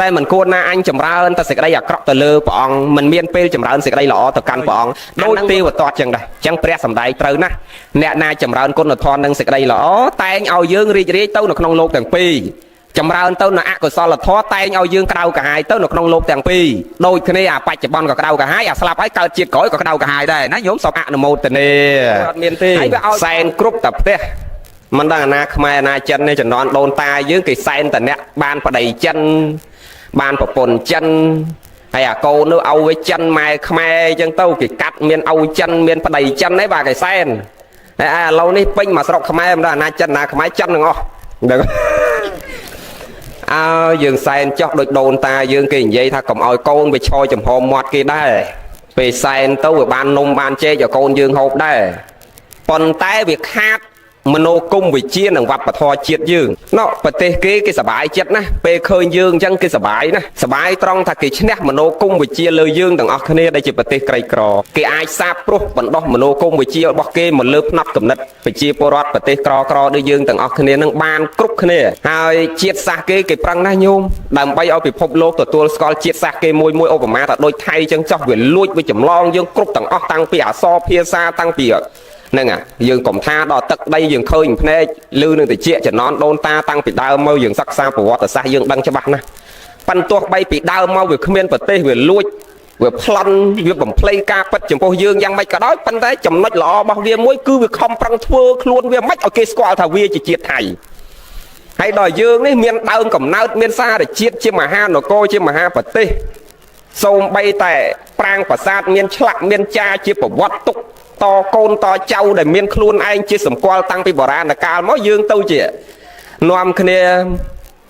S1: តែមិនគួរណាអញចម្រើនតែសេចក្តីអាក្រក់ទៅលើព្រះអង្គមិនមានពេលចម្រើនសេចក្តីល្អទៅកាន់ព្រះអង្គដូចទេវតាចឹងដែរចឹងព្រះសម្ដែងត្រូវណាស់អ្នកណាចម្រើនគុណធម៌និងសេចក្តីល្អតែងឲ្យយើងរីករាយទៅនៅក្នុងលោកទាំងពីរចម្រើនទៅនៅអកុសលធម៌តែងឲ្យយើងក្តៅកាហាយទៅនៅក្នុងលោកទាំងពីរដូចគ្នាអាបច្ចុប្បន្នក៏ក្តៅកាហាយអាស្លាប់ហើយកើតជាតិក្រោយក៏ក្តៅកាហាយដែរណាញោមសូមអនុមោទនាអត់មានទេហើយវាឲ្យសែនគ្រប់តែផ្ទះមិនដឹងអាណាខ្មែរអាណាចិននេះចំនួនដូនតាយើងគេសែនតែអ្នកបានប្តីចិនបានប្រពន្ធចិនហើយអាកូននោះឲ្យវាចិនម៉ែខ្មែរអញ្ចឹងទៅគេកាត់មានឲ្យចិនមានប្តីចិនឯងបាទគេសែនហើយឥឡូវនេះពេញមកស្រុកខ្មែរមិនដឹងអាណាចិនអាណាខ្មែរចិនទាំងអស់ដឹងយើងសែនចោះដូចដូនតាយើងគេនិយាយថាកុំឲ្យកូនវាឈរចំហមាត់គេដែរពេលសែនទៅវាបាននំបានចេកឲ្យកូនយើងហូបដែរប៉ុន្តែវាខាតមនោគមវិជ្ជានិងវប្បធម៌ជាតិយើងប្រទេសគេសប្បាយចិត្តណាពេលឃើញយើងអញ្ចឹងគេសប្បាយណាសប្បាយត្រង់ថាគេឈ្នះមនោគមវិជ្ជាលើយើងទាំងអស់គ្នាដែលជាប្រទេសក្រីក្រគេអាចសាបព្រោះបណ្ដោះមនោគមវិជ្ជារបស់គេមកលើផ្នត់គំនិតប្រជាពលរដ្ឋប្រទេសក្រដូចយើងទាំងអស់គ្នានឹងបានគ្រប់គ្នាហើយជាតិសាសន៍គេប្រឹងណាស់ញោមដើម្បីឲ្យពិភពលោកទទួលស្គាល់ជាតិសាសន៍គេមួយឧបមាថាដូចថៃអញ្ចឹងចោះវាលួចវាចម្លងយើងគ្រប់ទាំងអស់តាំងពីអក្សរភាសាតាំងពីហ្នឹងយើងកុំថាដល់ទឹកដីយើងឃើញភ្នែកឮនឹងតិចចំណន់ដូនតាតាំងពីដើមមកយើងសិក្សាប្រវត្តិសាស្ត្រយើងដឹងច្បាស់ណាស់ប៉ុន្តែទោះបីពីដើមមកវាគ្មានប្រទេសវាលួចវាប្លន់វាបំភ្លៃការពិតចំពោះយើងយ៉ាងម៉េចក៏ដោយប៉ុន្តែចំណុចល្អរបស់វាមួយគឺវាខំប្រឹងធ្វើខ្លួនវាមិនឲ្យគេស្គាល់ថាវាជាជាតិថៃហើយដល់យើងនេះមានដើមកំណើតមានសារជាតិជាមហានគរជាមហាប្រទេសសូម្បីតែប្រាង្គប្រាសាទមានឆ្លាក់មានចាជាប្រវត្តិទុកតកូនតចៅដែលមានខ្លួនឯងជាសម្គាល់តាំងពីបុរាណកាលមកយើងទៅជានាំគ្នា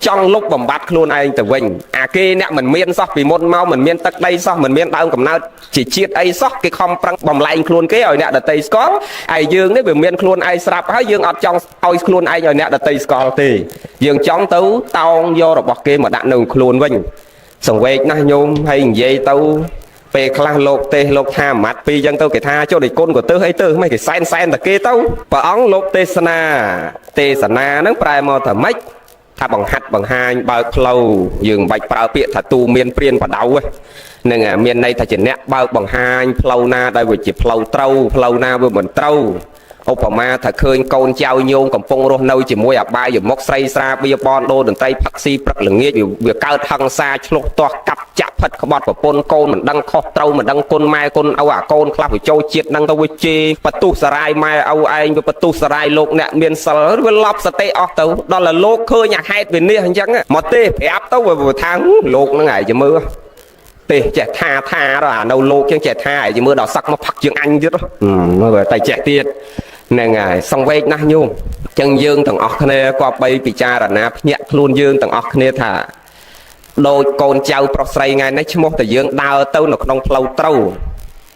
S1: ចង់លុបបំបត្តិខ្លួនឯងទៅវិញអាគេអ្នកមិនមានសោះពីមុនមកមិនមានទឹកដីសោះមិនមានដើមកំណើតជាជាតិអីសោះគេខំប្រឹងបំលែងខ្លួនគេឲ្យអ្នកដតីស្គាល់ហើយយើងនេះវាមានខ្លួនឯងស្រាប់ហើយយើងអត់ចង់ឲ្យខ្លួនឯងឲ្យអ្នកដតីស្គាល់ទេយើងចង់ទៅតោងយករបស់គេមកដាក់នៅខ្លួនវិញសង្វេកណាស់ញោមហើយនិយាយទៅពេលខ្លះលោកទេសលោកថាអាម៉ាត់ពីរចឹងទៅគេថាចុះដូចគុណក៏ទៅអីទៅមិនគេសែនតែគេទៅព្រះអង្គលោកទេសនាហ្នឹងប្រែមកថាម៉េចថាបង្ហាត់បង្ហាញបើកផ្លូវយើងមិនបាច់ប្រើពាក្យថាទូមានព្រានបដៅហ្នឹងមានន័យថាជាអ្នកបើកបង្ហាញផ្លូវណាដែលវាជាផ្លូវត្រូវផ្លូវណាវាមិនត្រូវ ឧបមាថាឃើញកូនចៅញោមកំពុងរស់នៅជាមួយអបាយមុខស្រីស្រាបៀបនដូរតន្ត្រីផឹកស៊ីព្រឹកល្ងាចវាកើតហិង្សាឆ្លុះទាស់កាប់ចាក់ផិតក្បត់ប្រពន្ធកូនមិនដឹងខុសត្រូវមិនដឹងគុណម៉ែគុណឪអាកូនខ្លះវាចូលជាតិនឹងទៅវាជេបន្ទុះសារាយម៉ែឪឯងវាបន្ទុះសារាយលោកអ្នកមានសិលវាឡប់សតិអស់ទៅដល់តែលោកឃើញអាហេតុវានេះអញ្ចឹងមកទេប្រាប់ទៅវាថាលោកហ្នឹងឯងចាំមើលទេចេះថាដល់អានៅលោកជាងចេះថាឲ្យមើលដល់សឹកមកផឹកជាងអញទៀតមើលតែចេះទៀតហ្នឹងហើយសង្វេគណាស់ញោមចឹងយើងទាំងអស់គ្នាក៏បីពិចារណាភ្ញាក់ខ្លួនយើងទាំងអស់គ្នាថាដូចកូនចៅប្រុសស្រីថ្ងៃនេះឈ្មោះតែយើងដើរទៅនៅក្នុងផ្លូវត្រូវ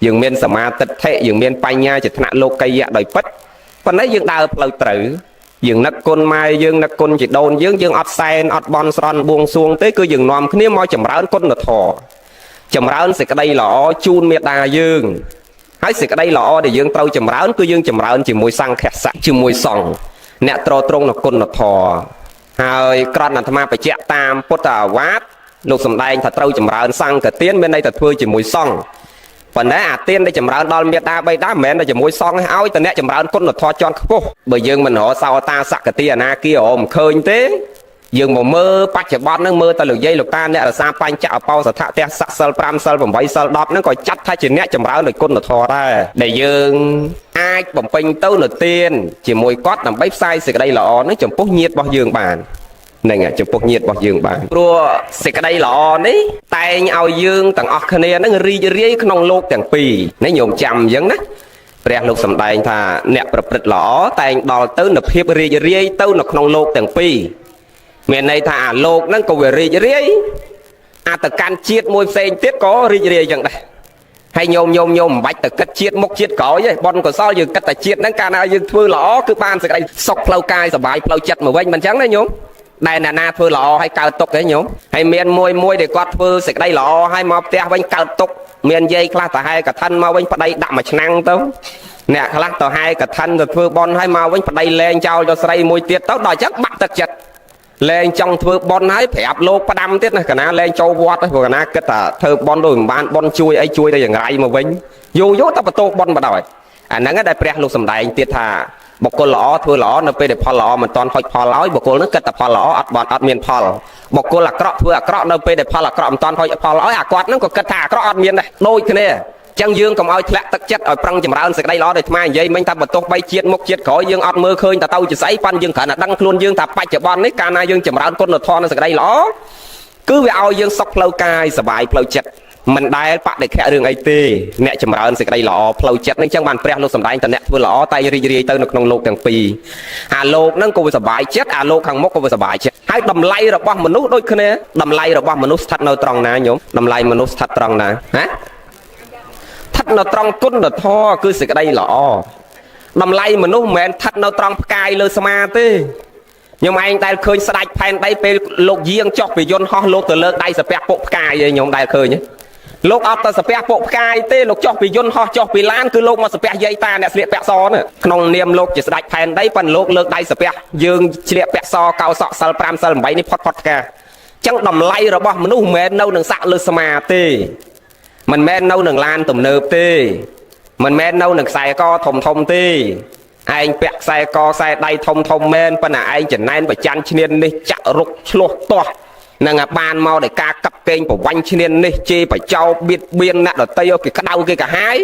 S1: យើងមានសមាទិដ្ឋិយើងមានបញ្ញាជាថ្នាក់លោកីយៈដោយពិតប៉ុន្តែយើងដើរផ្លូវត្រូវយើងនឹកគុណម៉ែយើងនឹកគុណជីដូនយើងអត់សែនអត់បន់ស្រន់បួងសួងទេគឺយើងនាំគ្នាមកចម្រើនគុណធម៌ចម្រើនសេចក្តីល្អជូនមេត្តាយើងហើយសេចក្តីល្អដែលយើងត្រូវចម្រើនគឺយើងចម្រើនជាមួយសង្ឃស័ក្តិជាមួយសង្ឃអ្នកត្រត្រង់នៅគុណធម៌ហើយក្រណអាត្មាបញ្ជាក់តាមពុទ្ធអាវាទលោកសំដែងថាត្រូវចម្រើនសង្ឃទានមានន័យថាធ្វើជាមួយសង្ឃប៉ុន្តែអាទានដែលចម្រើនដល់មេត្តាបិតាមិនមែនតែជាមួយសង្ឃឲ្យតែអ្នកចម្រើនគុណធម៌ជាន់ខ្ពស់បើយើងមិនរកសោតាសក្តិអនាគារមិនឃើញទេយើងមកមើលបច្ចុប្បន្នហ្នឹងមើលតែលោកយាយលោកតាអ្នករសាបញ្ចអបោសថៈទេសសិល5សិល8សិល10ហ្នឹងក៏ចាត់ថាជាអ្នកចម្រើនដោយគុណធម៌ដែរដែលយើងអាចបំពេញទៅនៅទានជាមួយគាត់ដើម្បីផ្សាយសេចក្តីល្អហ្នឹងចំពោះញាតិរបស់យើងបានហ្នឹងហើយចំពោះញាតិរបស់យើងបានព្រោះសេចក្តីល្អនេះតែងឲ្យយើងទាំងអស់គ្នាហ្នឹងរីករាយក្នុងโลกទាំងពីរនេះញោមចាំអញ្ចឹងណាព្រះលោកសម្ដែងថាអ្នកប្រព្រឹត្តល្អតែងដល់ទៅនូវភាពរីករាយទៅនៅក្នុងโลกទាំងពីរមានន័យថាអាលោកហ្នឹងក៏វារីករាយអាតកាន់ជាតិមួយផ្សេងទៀតក៏រីករាយចឹងដែរហើយញោមមិនបាច់ទៅគិតជាតិមុខជាតិក្រោយទេបនកុសលយើងគិតតែជាតិហ្នឹងកាលណាយើងធ្វើល្អគឺបានសេចក្តីសុខផ្លូវកាយសុបាយផ្លូវចិត្តមកវិញមិនចឹងទេញោមដែលអ្នកណាធ្វើល្អឲ្យកើតទុកទេញោមហើយមានមួយដែលគាត់ធ្វើសេចក្តីល្អឲ្យមកផ្ទះវិញកើតទុកមានយាយខ្លះទៅហែកឋិនមកវិញប្តីដាក់មួយឆ្នាំងទៅអ្នកខ្លះទៅហែកឋិនទៅធ្វើបន់ឲ្យមកវិញប្តីលែងចោលដល់ស្រីមួយទៀតទៅដល់ចឹងបាក់ទឹកចិត្តលែងចង់ធ្វើបន់ហើយប្រាប់លោកផ្ដាំទៀតណាកណាលែងចូលវត្តព្រោះកណាគិតថាធ្វើបន់ដូចមិនបានបន់ជួយអីជួយតែយ៉ាងไรមកវិញយូរតែបន្ទោបន់បដ ாய் អាហ្នឹងដែលព្រះលោកសំដែងទៀតថាបុគ្គលល្អធ្វើល្អនៅពេលដែលផលល្អមិនតាន់ហុចផលឲ្យបុគ្គលហ្នឹងគិតតែផលល្អអត់មានផលបុគ្គលអាក្រក់ធ្វើអាក្រក់នៅពេលដែលផលអាក្រក់មិនតាន់ហុចផលឲ្យអាគាត់ហ្នឹងក៏គិតថាអាក្រក់អត់មានដែរដូចគ្នាចឹងយើងកុំឲ្យធ្លាក់ទឹកចិត្តឲ្យប្រឹងចម្រើនសេចក្តីល្អដោយអាត្មានិយាយមិញថាបន្ទោសបីជាតិមុខជាតិក្រោយយើងអត់មើលឃើញតទៅជាស្អីប៉ុន្តែយើងគ្រាន់តែដឹងខ្លួនយើងថាបច្ចុប្បន្ននេះកាលណាយើងចម្រើនគុណធម៌និងសេចក្តីល្អគឺវាឲ្យយើងសុខផ្លូវកាយសុបាយផ្លូវចិត្តមិនដែលបដិខៈរឿងអីទេអ្នកចម្រើនសេចក្តីល្អផ្លូវចិត្តនេះចឹងបានព្រះលោកសម្ដែងតអ្នកធ្វើល្អតែរីករាយទៅនៅក្នុងโลกទាំងពីរអាលោកហ្នឹងក៏វាសុបាយចិត្តអាលោកខាងមុខក៏វាសុបាយចិត្តហើយតម្លៃរបស់មនុស្សដូចគ្នាតម្លៃរបស់មនុស្សស្ថិតនៅត្រង់ណាញោមតម្លៃមនុស្សស្ថិតត្រង់ណាហ៎នៅត្រង់គុណធម៌គឺសេចក្តីល្អតម្លៃមនុស្សមិនមែនស្ថិតនៅត្រង់ផ្កាយលើស្មាទេខ្ញុំឯងដែលឃើញស្ដាច់ផែនដីពេលលោកយាងចុះពីយន្តហោះលោកទៅលើកដៃសាពះពុកផ្កាយឯងខ្ញុំដែលឃើញលោកអត់ទៅសាពះពុកផ្កាយទេលោកចុះពីយន្តហោះចុះពីឡានគឺលោកមកសាពះយាយតាអ្នកស្លៀកពាក់សនេះក្នុងនាមលោកជាស្ដេចផែនដីប៉ុន្តែលោកលើកដៃសាពះយើងស្លៀកពាក់សកោសក់សិល5សិល8នេះផុតផ្កាចឹងតម្លៃរបស់មនុស្សមិនមែននៅនឹងសាក់លើស្មាទេមិនមែននៅនឹងឡានទំនើបទេមិនមែននៅនឹងខ្សែកធំទេឯងពាក់ខ្សែកខ្សែដៃធំមែនប៉ុន្តែឯងចំណែនប្រច័នឈ្នាននេះចាក់រុកឆ្លោះទាស់នឹងអាបានមកដោយការកាប់កេងប្រវាញ់ឈ្នាននេះជេរបចោបៀតបៀនអ្នកដតីគេក្តៅគេកាហាយ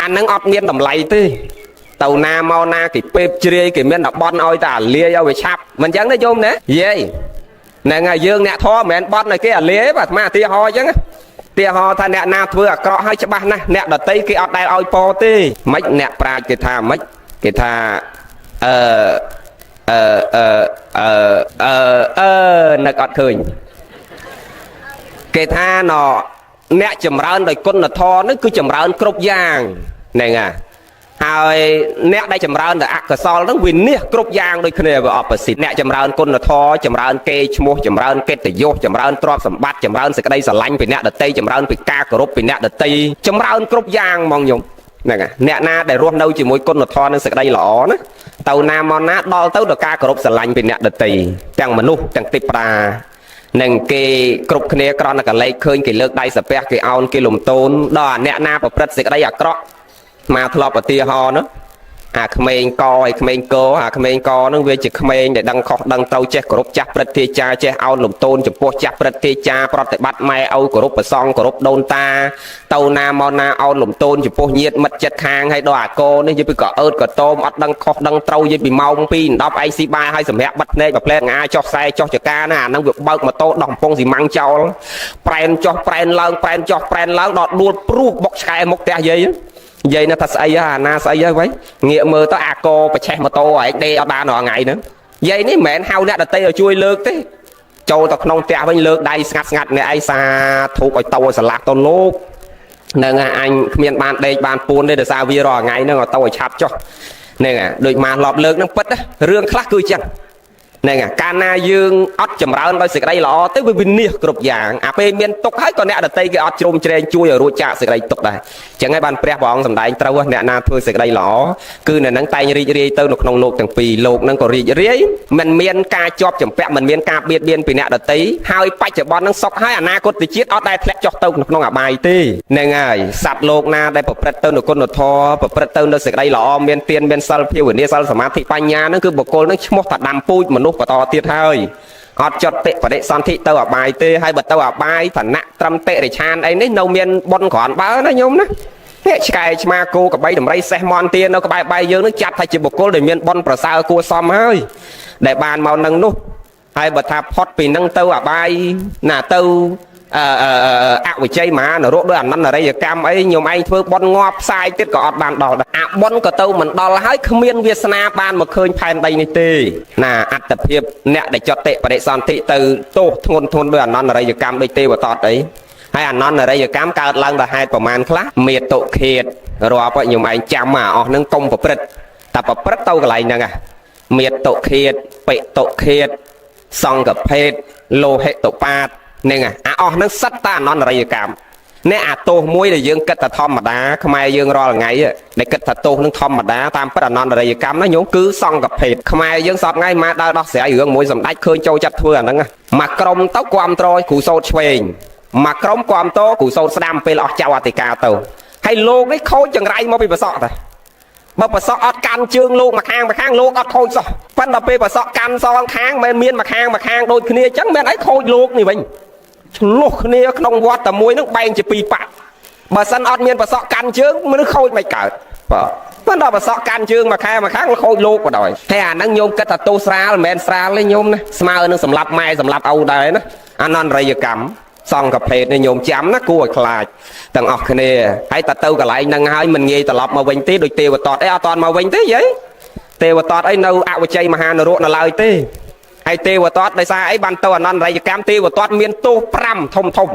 S1: អានឹងអត់មានតម្លៃទេទៅណាមកណាគេពេបជ្រាយគេមានតែបន់ឲ្យតែអាលាយឲ្យវាឆាប់មិនចឹងទេយំណាយាយហ្នឹងហើយយើងអ្នកធម៌មិនមែនបន់ឲ្យគេអាលាយបាទអាត្មាឧទាហរណ៍ចឹងទាហោថាអ្នកណាធ្វើអាក្រក់ឲ្យច្បាស់ណាស់អ្នកដតីគេអត់ដែលឲ្យពរទេមិនអ្នកប្រាជ្ញគេថាមិនគេថានឹកអត់ឃើញគេថាណអ្នកចម្រើនដោយគុណធម៌នេះគឺចម្រើនគ្រប់យ៉ាងហ្នឹងហើយអ្នកដែលចម្រើនដោយអកុសលហ្នឹងវានេះគ្រប់យ៉ាងដូចគ្នាវាអបសិទ្ធអ្នកចម្រើនគុណធម៌ចម្រើនកេរ្តិ៍ឈ្មោះចម្រើនកិត្តិយសចម្រើនទ្រព្យសម្បត្តិចម្រើនសេចក្តីស្រឡាញ់ពីអ្នកដតីចម្រើនពីការគោរពពីអ្នកដតីចម្រើនគ្រប់យ៉ាងហ្មងញោមហ្នឹងអ្នកណាដែលរស់នៅជាមួយគុណធម៌និងសេចក្តីល្អណាទៅណាមកណាដល់ទៅដល់ការគោរពស្រឡាញ់ពីអ្នកដតីទាំងមនុស្សទាំងទេវតានឹងគេគ្រប់គ្នាក្រណកលេចឃើញគេលើកដៃសាពះគេអោនគេលំទោនដល់អ្នកណាប្រព្រឹត្តសេចក្តីអាក្រក់មកធ្លាប់ឧទាហរណ៍នោះ ក្មេងកហើយក្មេងកក្មេងកនឹងវាជាក្មេងដែលដឹងខុសដឹងត្រូវចេះគោរពចាស់ព្រឹទ្ធាចារ្យចេះអោនលំទោនចំពោះចាស់ព្រឹទ្ធាចារ្យប្រតិបត្តិម៉ែឪគោរពព្រះសង្ឃគោរពដូនតាទៅណាមកណាអោនលំទោនចំពោះញាតិមិត្តចិត្តខាងហើយដល់អាកនេះយីពីក៏អើតក៏តោមអត់ដឹងខុសដឹងត្រូវយីពីម៉ោង2 10ឯងស៊ីបាយហើយសម្រាប់បិទភ្នែកបើផ្លែងាចុះខ្សែចុះចកាណាអាហ្នឹងវាបើកម៉ូតូដោះកំពង់ស៊ីម៉ាំងចោលប្រែនចុះប្រែនឡើងប្រែនចុះប្រែនឡើងដល់ដួលព្រុសបុកឆ្កែមុខផ្ទះយាយនិយាយណាថាស្អីអាណាស្អីហើយវិញងាកមើលទៅអាកប្រឆេះម៉ូតូឯងដេអត់បានរាល់ថ្ងៃហ្នឹងនិយាយនេះមិនមែនហៅអ្នកដតីឲ្យជួយលើកទេចូលទៅក្នុងផ្ទះវិញលើកដៃស្ងាត់ស្ងាត់អ្នកឯងសាធូបឲ្យទៅឲ្យស្រឡះទៅលោកហ្នឹងអញគ្មានបានដេកបានពួនទេដោយសារវារាល់ថ្ងៃហ្នឹងឲ្យទៅឲ្យឆាប់ចុះហ្នឹងដូចមកឡប់លើកហ្នឹងពិតរឿងខ្លះគឺចឹងហ្នឹងកាលណាយើងអត់ចម្រើនដោយសេចក្តីល្អទៅវាវិនិច្ឆ័យគ្រប់យ៉ាងអាពេលមានទុកហើយក៏អ្នកដតីគេអត់ជ្រុំជ្រែងជួយឲ្យរួចចាកសេចក្តីទុកដែរអញ្ចឹងហើយបានព្រះអង្គសម្ដែងត្រូវអ្នកណាធ្វើសេចក្តីល្អគឺអ្នកនឹងតែងរីករាយទៅនៅក្នុងលោកទាំងពីរលោកនឹងក៏រីករាយមិនមានការជាប់ចម្ពាក់មិនមានការបៀតបៀនពីអ្នកដតីហើយបច្ចុប្បន្ននឹងសុខហើយអនាគតជាតិអត់ដែលធ្លាក់ចុះទៅក្នុងអបាយទេហ្នឹងហើយសត្វលោកណាដែលប្រព្រឹត្តទៅនៅគុណធម៌ប្រព្រឹត្តទៅនៅសេចក្តីល្អមានទានមានសិលភាវនាសិលសមាធិបញ្ញាហ្នឹងគឺបុគ្គលនឹងឈ្មោះថាដាំពូជមនុស្សបន្តទៀតហើយអត់ចត់តិបដិសន្ធិទៅអបាយទេហើយបើទៅអបាយឋានៈត្រឹមតិរិឆានអីនេះនៅមានបុណ្យក្រាន់បើណាញោមណានេះឆ្កែឆ្មាគោក្របីដំរីសេះមន់ទានៅក្បែរបាយយើងនឹងចាត់ថាជាបុគ្គលដែលមានបុណ្យប្រសើរគួរសមហើយដែលបានមកនឹងនោះហើយបើថាផុតពីនឹងទៅអបាយណាទៅអវិជ័យមហានរកដោយអនន្តរិយកម្មអីញោមឯងធ្វើបុណ្យងាប់ផ្សាយទៀតក៏អត់បានដល់ដែរបុណ្យក៏ទៅមិនដល់ហើយគ្មានវាសនាបានមកឃើញផែនដីនេះទេណាអត្តភាពអ្នកដែលចត់តិបដិសន្ធិទៅទោសធ្ងន់ធ្ងរដោយអនន្តរិយកម្មដូចទេវតតអីហើយអនន្តរិយកម្មកើតឡើងដោយហេតុប្រមាណខ្លះមេតុឃាតរាប់ញោមឯងចាំអស់នឹងកុំប្រព្រឹត្តតែប្រព្រឹត្តទៅកន្លែងហ្នឹងមេតុឃាតបិតុឃាតសង្កភេទលោហិតុបាតហ្នឹងអស់ហ្នឹងសិតតាអនន្តរិយកម្មនេះអាទោសមួយដែលយើងគិតថាធម្មតាខ្មែរយើងរាល់ថ្ងៃដែលគិតថាទោសនឹងធម្មតាតាមពិតអនន្តរិយកម្មណាញោមគឺសង្កភេទខ្មែរយើងសពថ្ងៃមកដើរដោះស្រាយរឿងមួយសម្ដេចឃើញចូលចិត្តធ្វើអាហ្នឹងមកក្រុមទៅគាំទ្រគ្រូសោតឆ្វេងមកក្រុមគាំទ្រគ្រូសោតស្ដាំពេលអស់ចៅអធិការទៅហើយលោកនេះខូចចង្រៃមកពីប្រសក់តែបើប្រសក់អត់កាន់ជើងលោកមកខាងលោកអត់ខូចសោះប៉ុន្តែពេលប្រសក់កាន់សងខាងមិនមានមកខាងដូចគ្នាអញ្ចឹងមានអីខូចលោកនេះវិញឆ្លោះគ្នាក្នុងវត្តតែមួយនឹងបែងជាពីរប៉ាក់បើសិនអត់មានប្រសក់កាន់ជើងមនុស្សខូចមិនកើតបាទប៉ុន្តែប្រសក់កាន់ជើងមកខាងខូចលោកបណ្ដោយតែអាហ្នឹងញោមគិតថាទោសស្រាលមិនមែនស្រាលទេញោមណាស្មើនឹងសម្លាប់ម៉ែសម្លាប់ឪដែរណាអនន្តរិយកម្មសង្កភេទនេះញោមចាំណាគួរឲ្យខ្លាចទាំងអស់គ្នាហើយតទៅកន្លែងហ្នឹងហើយមិនងាយត្រឡប់មកវិញទេដូចទេវតតអីអត់តាន់មកវិញទេយាយទេវតតអីនៅអវិជ័យមហានរកនៅឡើយទេហើយទេវតតដោយសារអីបានទៅអនន្តរិយកម្មទេវតតមានទោស5ធំ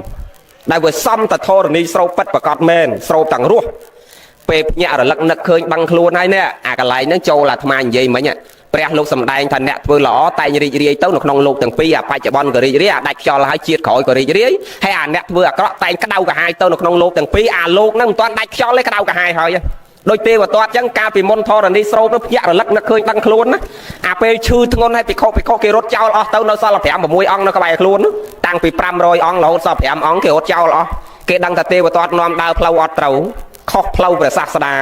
S1: ដែលវាសំតធរណីស្រោបពិតប្រកបមែនស្រោបទាំងរស់ពេលភ្ញាក់រលឹកនឹកឃើញដឹងខ្លួនហើយនេះអាកន្លែងហ្នឹងចូលអាត្មានិយាយមិញព្រះលោកសំដែងថាអ្នកធ្វើល្អតែងរីករាយទៅនៅក្នុងលោកទាំងពីរអាបច្ចុប្បន្នក៏រីករាយអាដាច់ខ្យល់ហើយជាតិក្រោយក៏រីករាយហើយអាអ្នកធ្វើអាក្រក់តែងក្តៅកាហាយទៅនៅក្នុងលោកទាំងពីរអាលោកហ្នឹងមិនទាន់ដាច់ខ្យល់ទេក្តៅកាហាយហើយដោយទេវតតអញ្ចឹងកាលពីមុនធរណីស្រោបនោះភ្ញាក់រលឹកនឹកឃើញដឹងខ្លួនណាអាពេលឈឺធ្ងន់ហើយភិក្ខុគេរត់ចោលអស់ទៅនៅសល់5 6អង្គនៅក្បែរខ្លួនតាំងពី500អង្គរហូតសល់5អង្គគេរត់ចោលអស់គេដឹងថាទេវតតនាំដើរផ្លូវអត់ត្រូវខុសផ្លូវព្រះសាស្តា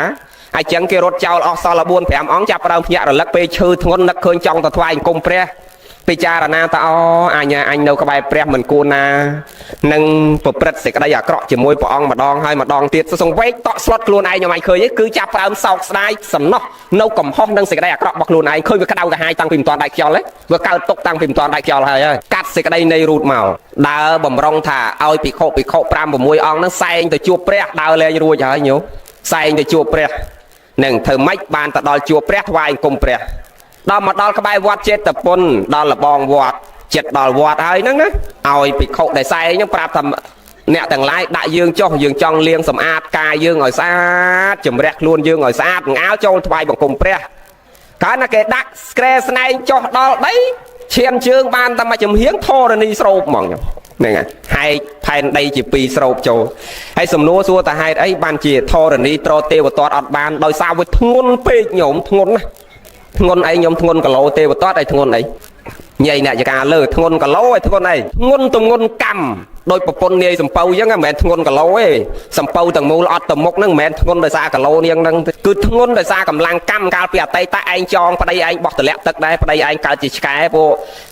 S1: អញ្ចឹងគេរត់ចោលអស់សល់4 5អង្គចាប់ផ្ដើមភ្ញាក់រលឹកពេលឈឺធ្ងន់នឹកឃើញចង់ទៅថ្វាយអង្គមព្រះពិចារណាថាអូអញនៅក្បែរព្រះមិនគួរណានឹងប្រព្រឹត្តសេចក្តីអាក្រក់ជាមួយព្រះអង្គម្ដងហើយម្ដងទៀតសង្វេកតក់ស្លុតខ្លួនឯងខ្ញុំអាចឃើញគឺចាប់ផ្ដើមសោកស្ដាយសំណោះនៅកំហុសនឹងសេចក្តីអាក្រក់របស់ខ្លួនឯងឃើញវាក្តៅកាហាយតាំងពីមិនទាន់ដាច់ខ្យល់វាកើតទុកតាំងពីមិនទាន់ដាច់ខ្យល់ហើយកាត់សេចក្តីនៃរូតមកដើរបំរុងថាឲ្យភិក្ខុ5 6អង្គហ្នឹងសែងទៅជួបព្រះដើរលែងរួចហើយញោមសែងទៅជួបព្រះនឹងធ្វើម៉េចបានទៅដល់ជួបព្រះថ្វាយអង្គមព្រះដល់មកដល់ក្បែរវត្តចេតពុនដល់លបងវត្តចិត្តដល់វត្តហើយហ្នឹងណាឲ្យភិក្ខុដែលសែងហ្នឹងប្រាប់ថាអ្នកទាំងឡាយដាក់យើងចុះយើងចង់លាងសម្អាតកាយយើងឲ្យស្អាតជំរះខ្លួនយើងឲ្យស្អាតងាវចូលថ្វាយបង្គំព្រះកាលណាគេដាក់ស្ក្រែស្នែងចុះដល់ដីឈាមជើងបានតែមួយចំហៀងធរណីស្រោបហ្មងហ្នឹងហើយហែកផែនដីជា2ស្រោបចូលហើយសំណួរសួរតាហេតុអីបានជាធរណីត្រទេវតតអត់បានដោយសារវាធ្ងន់ពេកញោមធ្ងន់ណាធ្ងន់អីខ្ញុំធ្ងន់គីឡូទេវតតអីធ្ងន់អី ញ៉ៃអ្នកចការលើធ្ងន់គីឡូឯធ្ងន់អីធ្ងន់ទម្ងន់កម្មដោយប្រពន្ធនាយសំពៅអញ្ចឹងមិនមែនធ្ងន់គីឡូទេសំពៅទាំងមូលអត់ទៅមុខហ្នឹងមិនមែនធ្ងន់ដោយសារគីឡូនាងហ្នឹងគឺធ្ងន់ដោយសារកម្លាំងកម្មកាលពីអតីតឯងចងប្តីឯងបោះតម្លាក់ទឹកដែរប្តីឯងកើតជាឆ្កែពួក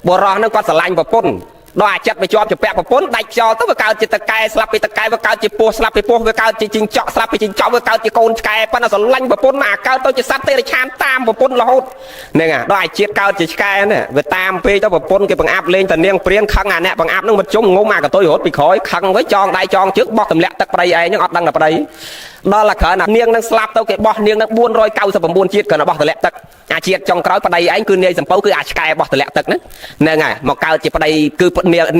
S1: បុរសហ្នឹងគាត់ស្រឡាញ់ប្រពន្ធដល់អាចិតវាជាប់ជាពាក់ប្រពន្ធដាច់ខ្យល់ទៅវាកើតជាតកែស្លាប់ពីតកែវាកើតជាពស់ស្លាប់ពីពស់វាកើតជាជីងចក់ស្លាប់ពីជីងចក់វាកើតជាកូនឆ្កែប៉ុន្តែស្រឡាញ់ប្រពន្ធអាកើតទៅជាសត្វទេរឆានតាមប្រពន្ធរហូតហ្នឹងដល់អាជាតិកើតជាឆ្កែនេះវាតាមពេកទៅប្រពន្ធគេបង្អាប់លេងតានាងព្រានខឹងអាអ្នកបង្អាប់នឹងមកជុំងុំអាកតុយរត់ពីក្រោយខឹងវិញចងដៃចងជើងបោះទម្លាក់ទឹកប្តីឯងហ្នឹងអត់ដឹងតែប្តីដល់តែគ្រាន់តែនាងនឹងស្លាប់ទៅគេបោះនាងនឹង499ជាតិគ្រាន់តែបោះទម្លាក់ទឹកអាជាតិចុងក្រោយប្តីឯងគឺនាយសំពៅគឺអាឆ្កែបោះទម្លាក់ទឹកហ្នឹងហើយមកកើតជាប្តីគឺ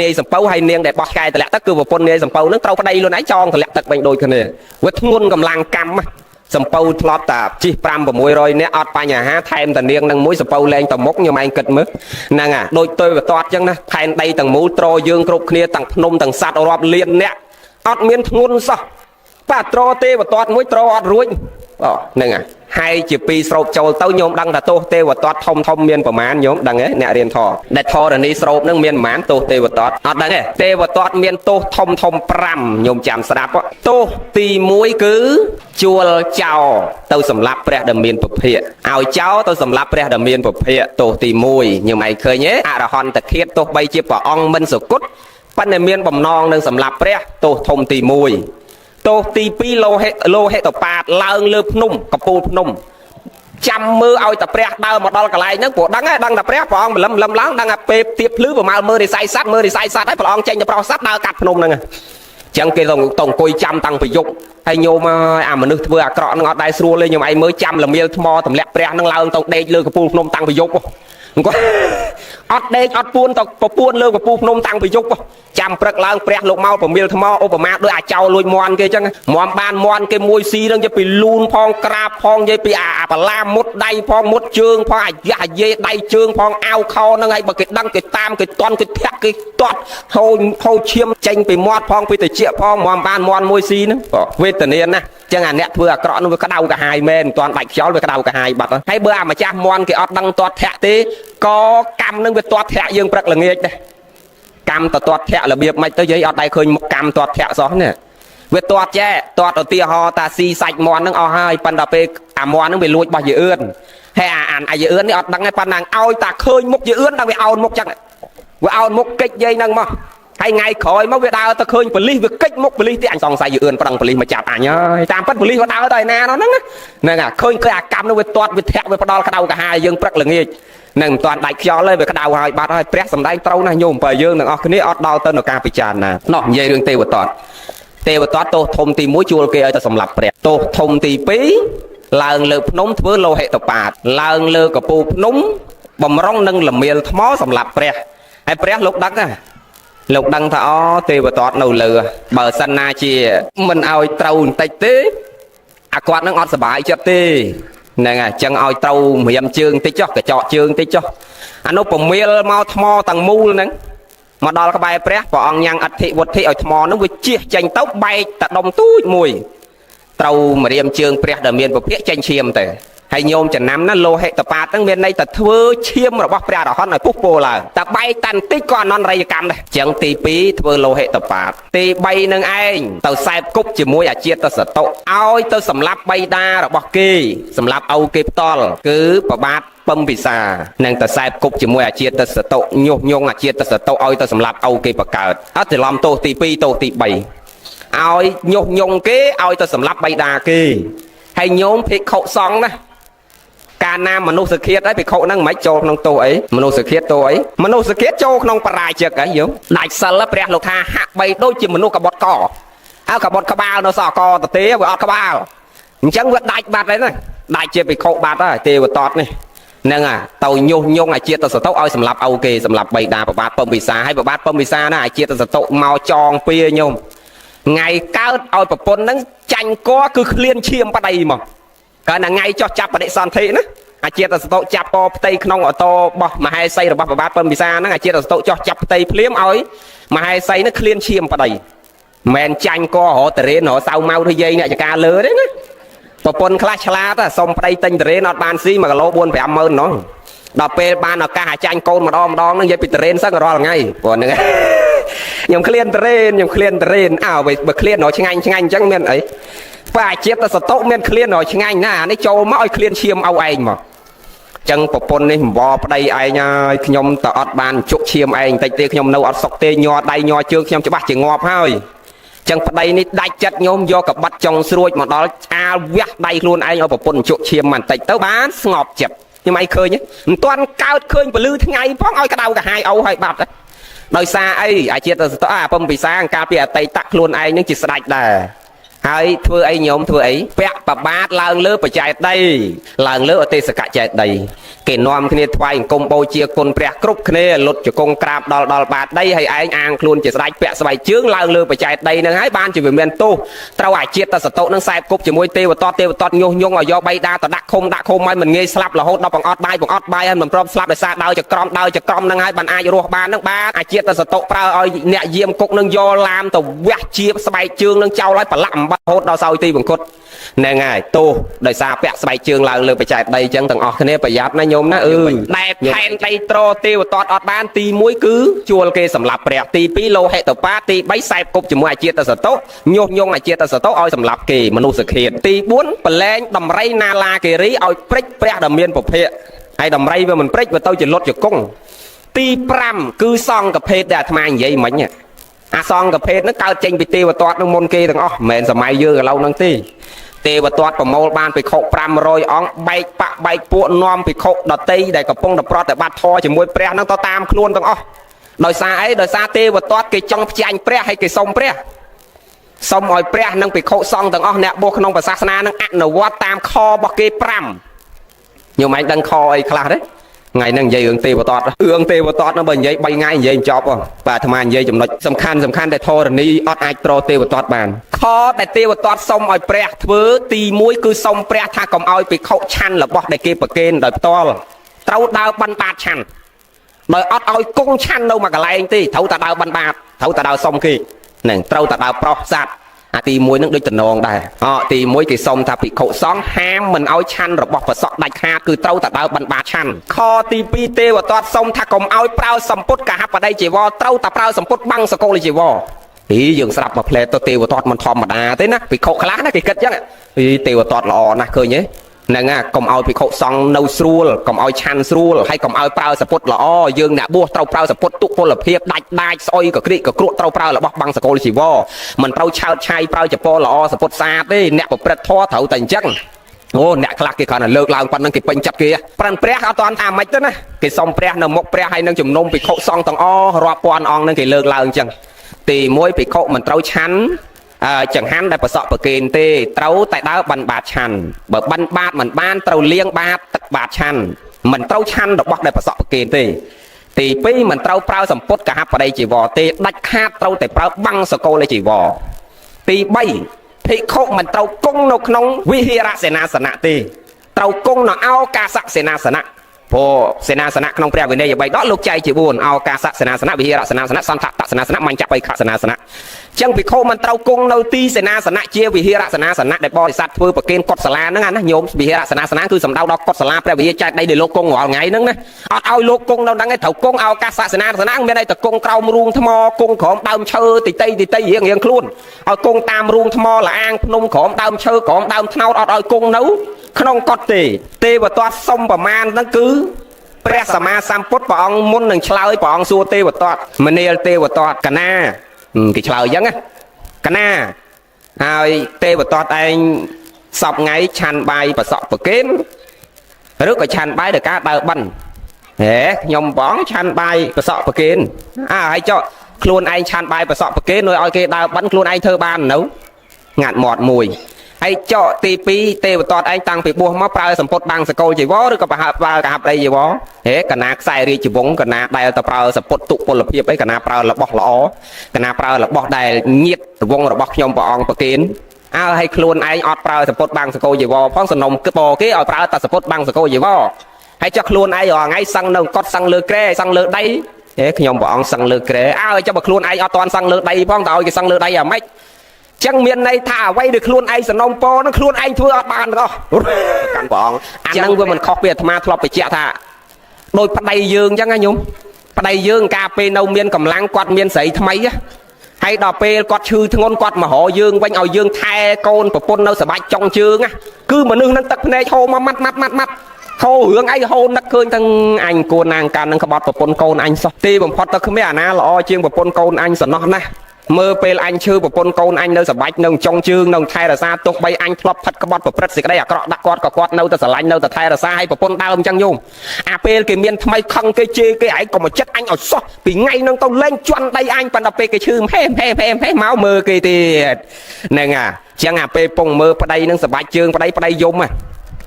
S1: នាយសំពៅហើយនាងដែលបោះឆ្កែទម្លាក់ទឹកគឺប្រពន្ធនាយសំពៅហ្នឹងត្រូវប្តីខ្លួនឯងចងទម្លាក់ទឹកវិញដូចគ្នាវាធ្ងន់កម្លាំងកម្មសំពៅធ្លាប់តែជិះ5 600នាក់អត់បញ្ហាថែមតានាងនឹងមួយសំពៅលែងទៅមុខខ្ញុំឯងគិតមើលហ្នឹងហើយដូចទៅវត្តអញ្ចឹងណាផែនដីទាំងមូលត្រយើងគ្រប់គ្នាទាំងភ្នំទាំងសัตว์រាប់លានអ្នកអត់មានធ្ងន់សោះបាទត្រទេវតាមួយត្រអត់រួចហ្នឹងហើយជាពីរស្រោបចូលទៅញោមដឹងថាទោសទេវតាធំមានប្រមាណញោមដឹងទេអ្នករៀនធរដែលធរនីស្រោបហ្នឹងមានប្រមាណទោសទេវតាអត់ដឹងទេទេវតាមានទោសធំ5ញោមចាំស្ដាប់ទោសទី1គឺជួលចោលទៅសម្លាប់ព្រះដែលមានពភៈឲ្យចោលទៅសម្លាប់ព្រះដែលមានពភៈទោសទី1ញោមឯងឃើញទេអរហន្តឃាតទោះបីជាព្រះអង្គមិនសុគតប៉ុន្តែមានបំណងនឹងសម្លាប់ព្រះទោសធំទី1ទោសទី2លោហិតបាតឡើងលើភ្នំកំពូលភ្នំចាំមើលឲ្យតែព្រះដើរមកដល់កន្លែងហ្នឹងព្រោះដឹងតែព្រះអង្គបលឹមឡើងដឹងតែពេលទៀបភ្លឺប្រមាលមើលរិស័យសัตว์ហើយព្រះអង្គចេញទៅប្រោសសัตว์ដើរកាត់ភ្នំហ្នឹងចឹងគេទៅអង្គុយចាំតាំងពីយប់ហើយញោមអាមនុស្សធ្វើអាក្រក់ហ្នឹងអត់ដែរស្រួលទេញោមឯងមើលចាំល្មៀលថ្មទម្លាក់ព្រះហ្នឹងឡើងទៅដេកលើកំពូលភ្នំតាំងពីយប់អង្គអត់ដេកអត់ពួនទៅពពួនលើកំពូលភ្នំតាំងពីយប់ចាំព្រឹកឡើងព្រះលោកមកប្រមៀលថ្មឧបមាដូចអាចោលួយមន់គេចឹងមន់បានមន់គេមួយស៊ីនឹងទៅពីលូនផងក្រាបផងនិយាយពីអាបលាមុតដៃផងមុតជើងផងអាយ៉ាយេដៃជើងផងអាវខោហ្នឹងហើយបើគេដឹងគេតាមគេតន់គេធាក់គេទាត់ហូរឈាមចេញពីមាត់ផងពីតិចផងមន់បានមន់មួយស៊ីហ្នឹងវេទនាណាចឹងអាអ្នកធ្វើអាក្រក់នោះវាក្តៅកាហាយមែនមិនទាន់ដាច់ខ្យល់វាក្តៅកាហាយបាត់ហើយបើអាម្ចាស់មន់គេអត់ដឹងទាត់ធាក់ទេក៏កម្មនឹងវាទាត់ធាក់យើងព្រឹកល្ងាចដែរកម្មទៅទាត់ធាក់របៀបម៉េចទៅយាយអត់ដែរឃើញមុខកម្មទាត់ធាក់សោះនេះវាទាត់ចេះទាត់ឧទាហរណ៍តាស៊ីសាច់មន់នឹងអស់ហើយប៉ុន្តែពេលអាមន់នឹងវាលួចបោះយឺអឿនហើយអាយឺអឿននេះអត់ដឹងទេប៉ុណ្ណាឲ្យតាឃើញមុខយឺអឿនដល់វាអោនមុខចឹងវាអោនមុខកិច្ចយាយនឹងមកហើយថ្ងៃក្រោយមកវាដើរទៅឃើញប៉ូលីសវាកិច្ចមុខប៉ូលីសទៀតអញសង្ស័យយឺអឿនប្រឹងប៉ូលីសមកចាប់អញហើយតាមពិតប៉ូលីសក៏ដើរទៅឯណានោះហ្នឹងឃើញអាកម្មនោះវាទាត់វាធាក់វាផ្ដាល់ក្តៅកាហាយយើងព្រឹកល្ងាចនឹងមិនទាន់ដាច់ខ្យល់ទេវាក្តៅហើយបាត់ហើយព្រះសម្ដែងត្រូវណាស់ញោមបើយើងទាំងអស់គ្នាអត់ដល់ទៅនៅការពិចារណាណោះនិយាយរឿងទេវតាទោសធំទី1ជួលគេឲ្យទៅសម្លាប់ព្រះទោសធំទី2ឡើងលើភ្នំធ្វើលោហិតបាតឡើងលើកំពូលភ្នំបំរុងនឹងល្មៀលថ្មសម្លាប់ព្រះហើយព្រះលោកដឹងថាអូទេវតានៅលើបើសិនណាជាមិនឲ្យត្រូវបន្តិចទេអាគាត់នឹងអត់សុបាយចិត្តទេហ្នឹងហើយចឹងឲ្យត្រូវម្រាមជើងតិចចុះកញ្ចក់ជើងតិចចុះអានោះពមៀលមកថ្មទាំងមូលហ្នឹងមកដល់ក្បែរព្រះអង្គញ៉ាំងអធិវុទ្ធិឲ្យថ្មហ្នឹងវាជះចេញទៅបែកតែដុំទូចមួយត្រូវម្រាមជើងព្រះដែលមានពភៈចេញឈាមទៅហើយញោមចំណាំណាលោហិតបាតហ្នឹងមានន័យតែធ្វើឈាមរបស់ព្រះអរហន្តឲ្យពុះពោឡើងតែបែកតាន់តិចក៏អនន្តរិយកម្មដែរចឹងទី2ធ្វើលោហិតបាតទី3នឹងឯងទៅសែបគប់ជាមួយអាជាតិសតុឲ្យទៅសម្លាប់បៃតារបស់គេសម្លាប់ឪគេផ្ទាល់គឺប្របាទពំពិសានឹងទៅសែបគប់ជាមួយអាជាតិសតុញុះញង់អាជាតិសតុឲ្យទៅសម្លាប់ឪគេបកើតអត់ច្រឡំទោសទី2ទោសទី3ឲ្យញុះញង់គេឲ្យទៅសម្លាប់បៃតាគេហើយញោមភិក្ខុសង្ឃណាកាលណាមនុស្សឃាតហើយភិក្ខុហ្នឹងមិនចូលក្នុងទោសអីមនុស្សឃាតទោសអីមនុស្សឃាតចូលក្នុងបរាជិកអីយល់ដាច់សិលព្រះលោកថាហាក់បីដូចជាមនុស្សកបត់កហើយកបត់ក្បាលនៅសកតទេវាអត់ក្បាលអញ្ចឹងវាដាច់បាត់ហើយណាដាច់ជាភិក្ខុបាត់ហើយទេវតានេះហ្នឹងទៅញុះញង់អាជាតិសតុឲ្យសម្លាប់ឪគេសម្លាប់បៃតាប្របាទពំពិសាហើយប្របាទពំពិសាណាអាជាតិសតុមកចងពៀញោមថ្ងៃកើតឲ្យប្រពន្ធហ្នឹងចាញ់កគឺឃ្លានឈាមប្តីមកកាលណាថ្ងៃចោះចាប់បដិសន្ធិណាអាជាតិសតុចាប់ពផ្ទៃក្នុងអតរបស់មហេសីរបស់ប្របាទពំពិសាហ្នឹងអាជាតិសតុចោះចាប់ផ្ទៃភ្លាមឲ្យមហេសីហ្នឹងឃ្លានឈាមប្តីមិនចាញ់ករហតរេនរសៅម៉ៅទៅយាយអ្នកចការលើទេណាប្រពន្ធខ្លះឆ្លាតសុំប្តីទិញតរេនអត់បានស៊ី1គីឡូ 4-5 ម៉ឺនណោះ ដល់ពេលបានឱកាសអាចារ្យកូនម្ដងនឹងនិយាយពីតរេនសឹងរាល់ថ្ងៃព្រោះហ្នឹងខ្ញុំឃ្លានតរេនបើឃ្លានរកឆ្ងាញ់អញ្ចឹងមានអីបើអាជាតិសតុមានឃ្លានរកឆ្ងាញ់ណានេះចូលមកឲ្យឃ្លានឈាមឲ្យឯងមកចឹងប្រពន្ធនេះអង្វរប្តីឯងហើយខ្ញុំតើអត់បានជក់ឈាមឯងតិចទេខ្ញុំនៅអត់សុកទេញ័រដៃញ័រជើងខ្ញុំច្បាស់ជាងាប់ហើយចឹងប្តីនេះដាច់ចិត្តញោមយកកបាត់ចុងស្រួចមកដល់ឆ្អាលវះដៃខ្លួនឯងឲ្យប្រពន្ធជក់ឈាមបន្តិចទៅបានស្ងប់ចិត្តខ្ញុំឯងឃើញមិនទាន់កើតឃើញពលឺថ្ងៃផងឲ្យក្តៅកាហាយឲ្យបាត់ដោយសារអីអាជាតិសតអាពំពិសាកាលពីអតីតខ្លួនឯងនឹងជាស្ដេចដែរហើយធ្វើអីញោមធ្វើអីពាក់ប្របាទឡើងលើបច្ច័យដីឡើងលើអទេសកៈចេដីគេនាំគ្នាថ្វាយអង្គមបូជាគុណព្រះគ្រប់គ្នាលុតជង្គង់ក្រាបដល់បាតដីហើយឯងអាងខ្លួនជាស្ដេចពាក់ស្បែកជើងឡើងលើបច្ច័យដីនឹងហើយបានជាវាមានទោសត្រូវអាជាតិសតុនឹងខ្សែគប់ជាមួយទេវតតញុះញង់ឲ្យយកបៃតាទៅដាក់ឃុំឲ្យមិនងាយស្លាប់រហូតដល់បង្អត់បាយហើយមិនព្រមស្លាប់ដោយសារដើរចក្រមនឹងហើយបានអាចរស់បាននឹងបានអាជាតិសតុប្រើឲ្យអ្នកយាមគុកនឹងយកឡាមទៅវះជាស្បែកជើងនឹងចោលឲ្យប្រឡាក់រហូតដល់សោយទីបង្គត់ហ្នឹងហើយទោសដោយសារពាក់ស្បែកជើងឡើងលើបច្ច័យដីអញ្ចឹងទាំងអស់គ្នាប្រយ័ត្នណាញោមណាដែបផែនដីត្រទេវតតអត់បានទី1គឺជួលគេសម្លាប់ព្រះទី2លោហិតបាទី3សែបគប់ជាមួយអាជាតិសតុញុះញង់អាជាតិសតុឲ្យសម្លាប់គេមនុស្សឃាតទី4ប្រឡែងដំរីណាឡាគិរីឲ្យព្រិចព្រះដ៏មានពភៈហើយដំរីវាមិនព្រិចវាទៅជាលុតជង្គង់ទី5គឺសង្ឃភេទដែលអាត្មានិយាយមិញអាសង្ឃភេទហ្នឹងកើតចេញពីទេវតតនឹងមុនគេទាំងអស់មិនមែនសម័យយើងឥឡូវហ្នឹងទេទេវតតប្រមូលបានភិក្ខុ500អង្គបែកបាក់បែកពួកនាំភិក្ខុដតីដែលកំពុងតែប្រតិបត្តិធម៌ជាមួយព្រះហ្នឹងទៅតាមខ្លួនទាំងអស់ដោយសារអីដោយសារទេវតតគេចង់ផ្ចាញ់ព្រះហើយគេសុំព្រះសុំឲ្យព្រះនិងភិក្ខុសង្ឃទាំងអស់អ្នកបួសក្នុងសាសនានឹងអនុវត្តតាមខរបស់គេ5ញោមឯងដឹងខអីខ្លះទេថ្ងៃហ្នឹងនិយាយរឿងទេវតតរឿងទេវតតហ្នឹងបើនិយាយ3ថ្ងៃនិយាយចប់បាទអាត្មានិយាយចំណុចសំខាន់ដែលធរណីអត់អាចត្រទេវតតបានខដែលទេវតតសុំឲ្យព្រះធ្វើទី1គឺសុំព្រះថាកុំឲ្យភិក្ខុឆាន់របស់ដែលគេប្រគេនដោយផ្ទាល់ត្រូវដើរបិណ្ឌបាតឆាន់ដោយអត់ឲ្យគង់ឆាន់នៅមួយកន្លែងទេត្រូវតែដើរបិណ្ឌបាតត្រូវតែដើរសុំគេហ្នឹងត្រូវតែដើរប្រោះសัตว์អាទី1នឹងដូចតំណងដែរទី1គេសុំថាភិក្ខុសង្ឃហាមមិនឲ្យឆាន់របស់ប្រសក់ដាច់ខាតគឺត្រូវតែដើរបិណ្ឌបាតឆាន់ខទី2ទេវតតសុំថាកុំឲ្យប្រើសម្ពុតកហបតីជីវរត្រូវតែប្រើសម្ពុតបាំងសកលជីវរយើងស្រាប់មកផ្លែទៅទេវតតមិនធម្មតាទេណាភិក្ខុខ្លះណាគេគិតចឹងទេវតតល្អណាស់ឃើញទេហ្នឹងកុំឲ្យភិក្ខុសង្ឃនៅស្រួលកុំឲ្យឆាន់ស្រួលហើយកុំឲ្យប្រើសពុតល្អយើងអ្នកបួសត្រូវប្រើសពុតទុពលភាពដាច់ស្អុយកក្រិកកគ្រក់ត្រូវប្រើរបស់បាំងសកលជីវរមិនត្រូវឆើតឆាយប្រើចពល្អសពុតស្អាតទេអ្នកប្រព្រឹត្តធម៌ត្រូវតែអញ្ចឹងអ្នកខ្លះគេគ្រាន់តែលើកឡើងប៉ុណ្្នឹងគេពេញចិត្តគេប្រាំព្រះអត់តាន់ថាម៉េចទៅណាគេសុំព្រះនៅមុខព្រះហើយនឹងជំនុំភិក្ខុសង្ឃទាំងអស់រាប់ពាន់អង្គនឹងគេលើកឡើងអញ្ចឹងទី1ភិក្ខុមិនត្រូវឆាន់ចង្ហាន់ដែលប្រសក់ប្រគេនទេត្រូវតែដើរបិណ្ឌបាតឆាន់បើបិណ្ឌបាតមិនបានត្រូវលាងបាតទឹកបាតឆាន់មិនត្រូវឆាន់របស់ដែលប្រសក់ប្រគេនទេទី2មិនត្រូវប្រើសម្ពុតកហបតីជីវរទេដាច់ខាតត្រូវតែប្រើបាំងសកលជីវរទី3ភិក្ខុមិនត្រូវគង់នៅក្នុងវិហារសេនាសនៈទេត្រូវគង់នៅឱកាសសេនាសនៈព្រោះសេនាសនៈក្នុងព្រះវិន័យ3ដកលោកចែកជា4ឱកាសសេនាសនៈវិហារសេនាសនៈសន្ធតសេនាសនៈមញ្ញបៃខសេនាសនៈចឹងភិក្ខុមិនត្រូវគង់នៅទីសេនាសនៈជាវិហារសេនាសនៈដែលបរិស័ទធ្វើប្រគេនកុដិសាលាហ្នឹងណាញោមវិហារសេនាសនៈគឺសំដៅដល់កុដិសាលាព្រះវិហារចែកដីដែលលោកគង់រាល់ថ្ងៃហ្នឹងណាអត់ឲ្យលោកគង់នៅហ្នឹងឯងត្រូវគង់ឱកាសសេនាសនៈមានន័យតែគង់ក្រោមរូងថ្មគង់ក្រោមដើមឈើទីតីរៀងខ្លួនឲ្យគង់តាមរូងថ្មលាអាងភ្នំក្រោមដើមឈើក្រោមដើមថ្នោតអត់ឲ្យគង់នៅក្នុងកុដិទេវតតសុំប្រមាណហ្នឹងគឺព្រះសម្មាសម្ពុទ្ធព្រះអង្គមុននឹងឆ្លើយព្រះអង្គសួរទេវតតមនាលទេវតតកណាគេឆ្លើយអញ្ចឹងណាកណាហើយទេវតតឯងសពថ្ងៃឆាន់បាយប្រសក់ប្រគេនឬក៏ឆាន់បាយដោយការដើរបិណ្ឌខ្ញុំបងឆាន់បាយប្រសក់ប្រគេនហើយចុះខ្លួនឯងឆាន់បាយប្រសក់ប្រគេនឲ្យគេដើរបិណ្ឌខ្លួនឯងធ្វើបាននៅងាត់មាត់មួយហើយចកទី2ទេវតតឯងតាំងពីបួសមកប្រើសម្ពុតបាំងសកលជីវរឬក៏ប្រើកហបតីជីវរកណាខ្សែរាជវង្សកណាដែលទៅប្រើសម្ពុតទុពលភាពអីកណាប្រើរបស់ល្អកណាប្រើរបស់ដែលញាតវង្សរបស់ខ្ញុំព្រះអង្គប្រគេនឲ្យខ្លួនឯងអត់ប្រើសម្ពុតបាំងសកលជីវរផងសំណុំបគេឲ្យប្រើតែសម្ពុតបាំងសកលជីវរហើយចុះខ្លួនឯងរាល់ថ្ងៃសឹងនៅកត់សឹងលើក្រែសឹងលើដីខ្ញុំព្រះអង្គសឹងលើក្រែចុះបើខ្លួនឯងអត់តាន់សឹងលើដីផងតើឲ្យគេសឹងលើដីអាម៉េចចឹងមានន័យថាអ្វីដែលខ្លួនឯងសំណុំពរនឹងខ្លួនឯងធ្វើអត់បានទាំងអស់កាន់ព្រះអង្គអាហ្នឹងវាមិនខុសពីអាត្មាធ្លាប់បញ្ជាក់ថា đôi bắt đây dương chắc anh nhung bắt đây dương cà phê nâu miên cầm lăng quạt miên sấy thay á hay đò phê quạt chư ngôn quạt mà họ dương quanh ao dương thay côn và pôn nâu sờ bạch trong chương á cứ mà nương nâng tật này hô mà mắt hô hướng ấy hô nắc khơi thằng anh cô nàng càng nâng bọt và pôn côn anh sao ti bằng phật ta không biết à na lo chiêng và pôn côn anh sợ nó nè mơ phê anh chư và pôn côn anh nâu sờ bạch nông trong chương nông thay là xa tục bay anh flop phật cái bọt và phật gì cái đây à cọ đặt quạt nâu ta sờ lạnh nâu ta thay là xa hay và pôn đau chăng nhung à phê cái miền thay khăng cái chê cái ấy còn một chất anh ở so vì ngay nông tao lên choăn đây anh bằng đập phê cái chư phê máu mơ cái tiền nè à chẳng à phê pong mơ vào đây nông sờ bạch chương vào đây dùng à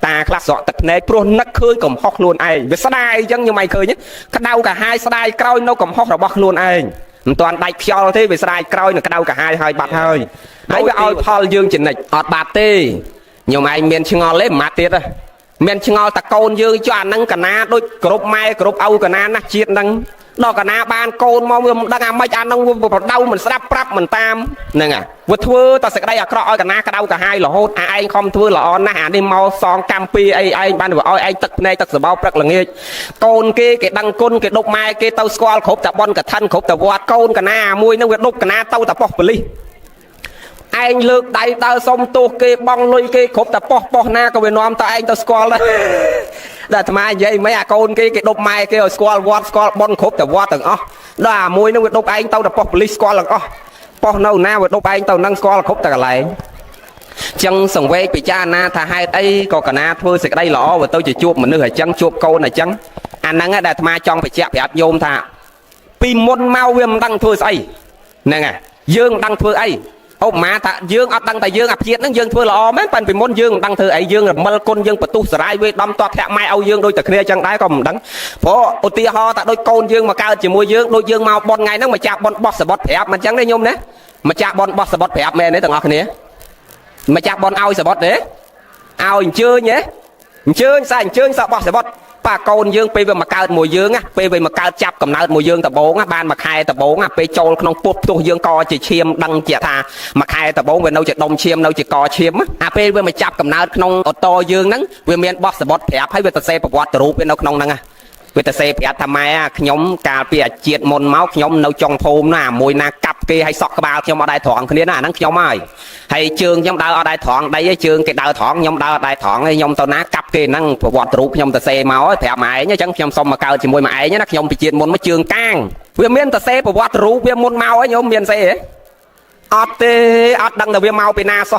S1: ta class dọn tật này pro nắc khơi cầm hóc luôn ai với sai chẳng như mày khơi nhé cái đau cả hai sai coi nó cầm hóc là bóc luôn ai toàn đại phiêu thế vì sai coi là cái đau cả hai hơi bạt hơi ấy với oi Paul dương trình này ọt bạt tê nhiều mày miền chưng ngon lấy mà tiệt à miền chưng ngon ta côn dương cho anh nâng cả na đôi group mai group âu cả na nắc chiết nâng đó cả na ban côn mong đang làm mấy anh nông đau mình sắp prap mình tam nè à vượt thưa ta sẽ đây à coi cả na cái đau cả hai là hốt anh không thưa là on na đi mau son campi anh ban vừa oi anh tật này tật sờ bao prap là nghe côn kia cái đăng côn cái đục mai cái tàu squall khốp tập bon cả thân khốp tập vọt côn cả na mui nó đục cả na tàu tập bọc beli anh lược đầy tao xong tu kia bong lui kia khốp tập bọc na có về nom ta anh tàu squall đó là thằng mai vậy mấy à côn cái đục mai kia squall bon khốp tập vọt từng đó à mui nó đục anh tàu tập bọc beli squall là bọc nâu na đục anh tàu năng squall khốp tập lại chân sòng ve bị cha na thà hai ấy có cả na thôi sẽ đây lọ và tôi chỉ chuột mà nước ở chân chuột câu này chân anh đang ở đây mà trong phải chẹp phải áp nhôm thà pin môn mau viêm đăng thôi say nè à dương đăng thôi ấy ông má thà dương áp đăng tại dương áp chiết nó dương thôi lọ mấy phần pin môn dương đăng thôi ấy dương là mel côn dương bật tu sải với đâm toát thẹn mai âu dương đôi tật kia chân đáy còn đắng phố ô tia ho tại đôi côn dương mà cao chỉ môi dương đôi dương mau bon ngày nó mà chạm bon bọt sờ bọt phải áp mà trắng đấy nhôm đấy mà chạm bon bọt sờ bọt phải áp mẹ đấy thằng ngọc này mà chặt bọn ao sẽ bọt đấy ao chưa nhé chưa sao bọt sẽ bọt bà con dương pe về mà cao mùi dương á pe về mà cao chắp cầm nát mùi dương tập 4 á ban mà khai tập 4 á pe trâu không bột tu dương co chỉ chiêm đăng chỉ thà mà khai tập 4 về đâu chỉ đông chiêm đâu chỉ co chiêm á pe về mà chắp cầm nát không ô tô dương nắng về miền bọt sẽ bọt thẹp hay về tập xe bọt từ bên đâu không nắng à về tập xe thẹp tham mai á nhóm cà phê chiết môn máu nhóm nấu trong thôm nè mùi na cặp kia hay sọt cái bao trong ở đây thoáng cái này nắng nhóm ai hay trường nhóm đào ở đây thoáng đây với trường cái đào thoáng nhóm đào ở đây thoáng nhóm tao ná cặp kia năng bọt từ nhóm tập xe máu thẹp mày nhá chẳng nhóm xong mà cao chỉ mùi mày nhá nhóm bị chiết môn mới trường cang về miền tập xe bọt từ về môn máu ấy nhóm miền xe ọt đăng là về máu bên na so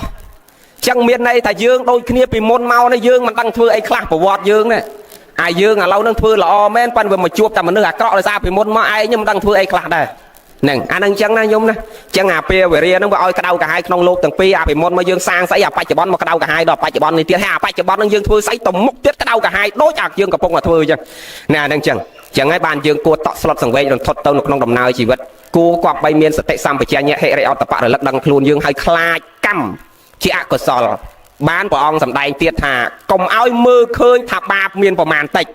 S1: chẳng miền này tại dương đôi kia bị môn máu này dương mà đăng thưa ấy khác bọt dương này ai dương à lâu nâng thưa lọ men pan về mà chuột tầm mà nước cọ là sao bị môn mà ai nhưng mà đang thưa ai khác đây nè anh đang chẳng này nhung nè chẳng à pe về ria nó bảo cái đầu cả hai trong lô từng pi à bị môn mà dương sang sẽ à phải chỉ bón mà cái đầu cả hai đọt phải chỉ bón này tiếc ha phải chỉ bón đang dương thưa sấy tầm múc tiết cái đầu cả hai đối chạc dương cặp phong là thưa chứ nè đang chẳng ai bàn dương cua tọt slot sòng vây rồi thốt tâu nục nông đầm nào chỉ vật cua quạt bay miên sẽ tệ sam phải che nhẹ hệ rẹo tập bạ rồi lật đằng luôn dương hay khai căm chị ạ của sò bán của ông sầm đầy tiệt hà cùng áo mơ khơi thạp ba miền vào màn tịch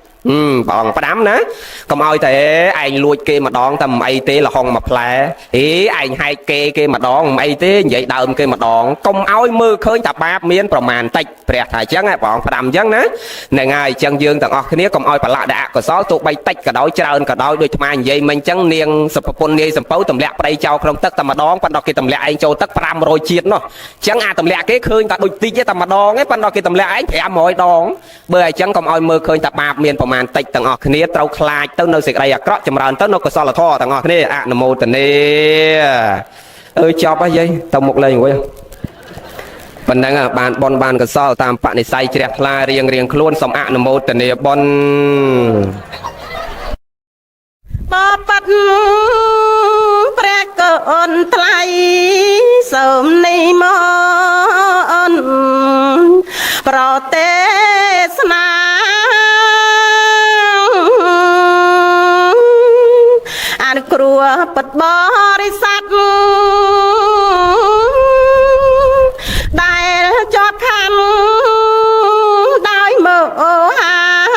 S1: bọn phải đám nữa còn ơi thế anh lùi kia mà đón tầm ấy thế là hòn mập lẻ ý anh hay kia mà đón ấy thế vậy đờm kia mà đón công áo mơ khơi tập ba miên vào màn tịch bẹt thải trắng ấy bọn phải đám trắng nữa này ngày chân dương tầng cái con ơi phải lạ đã có sáu tụ bay tịch cả đói trơn cả đói đôi mà vậy mình chẳng niềng sập pôn đi sập pấu tầm lẹ đây trao không tất tầm mà đón ban đầu kia tầm lẹ anh châu tất pram rồi chiết nó chẳng à tầm lẹ cái khơi ta đôi tí chứ tầm mà đón ấy ban đầu kia tầm lẹ anh phải mồi đón bởi chẳng còn ơi mơ khơi tập ba miên vào màn tịch tầng kia trâu khai tới nơi sẽ đây cọ chầm rần tới nó có sao là thò tầng kia à nằm một tầng này ơi cho bao giây tao một lần quay phần đang bàn bon bàn cái sao tam bạn này say chẹt la riêng luôn xong à nằm một tầng này bon
S2: bó bắt bẹt cơn thay sớm nay mòn protest na anh cua bật bó đi sát đại cho khăn đói mơ hà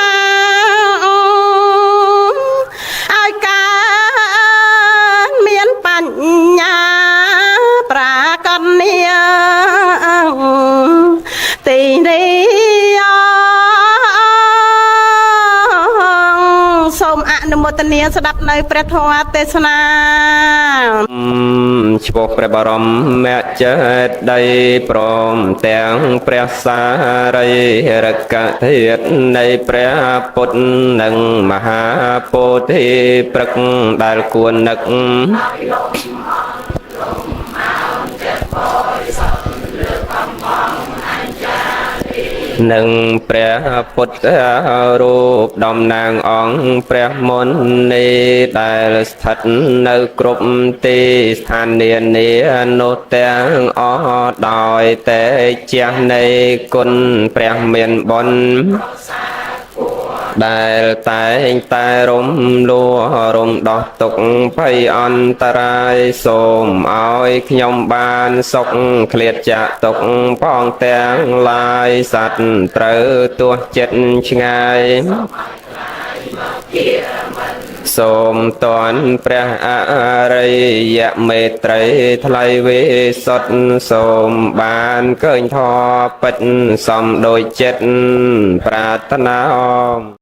S2: ai cả miền bản nhà pra con nia tình đi
S3: ទនាស្ដាប់នៅព្រះធម៌ទេសនា
S1: ឈ្មោះព្រះបរមអ្នកចេតីព្រមទាំងព្រះសារីរកធាតុនៃព្រះពុទ្ធនិងមហាពោធិព្រឹកដែលគួរនឹកនឹងព្រះពុទ្ធរូបតំណាងអង្គព្រះមុនីដែលស្ថិតនៅគ្រប់ទីស្ថាននានានោះទាំងអស់ដោយតែជះនៃគុណព្រះមានបុណ្យដែលតែងតែរំលោះរំដោះទុក្ខភ័យអន្តរាយសូមឲ្យខ្ញុំបានសុខឃ្លាតចាកទុក្ខផងទាំងឡាយសត្វត្រូវទោះចិត្តឆ្ងាយសូមតនព្រះអរិយមេត្រីថ្លៃវិសុទ្ធសូមបានឃើញធម៌ពិតសំដូចចិត្តប្រាថ្នា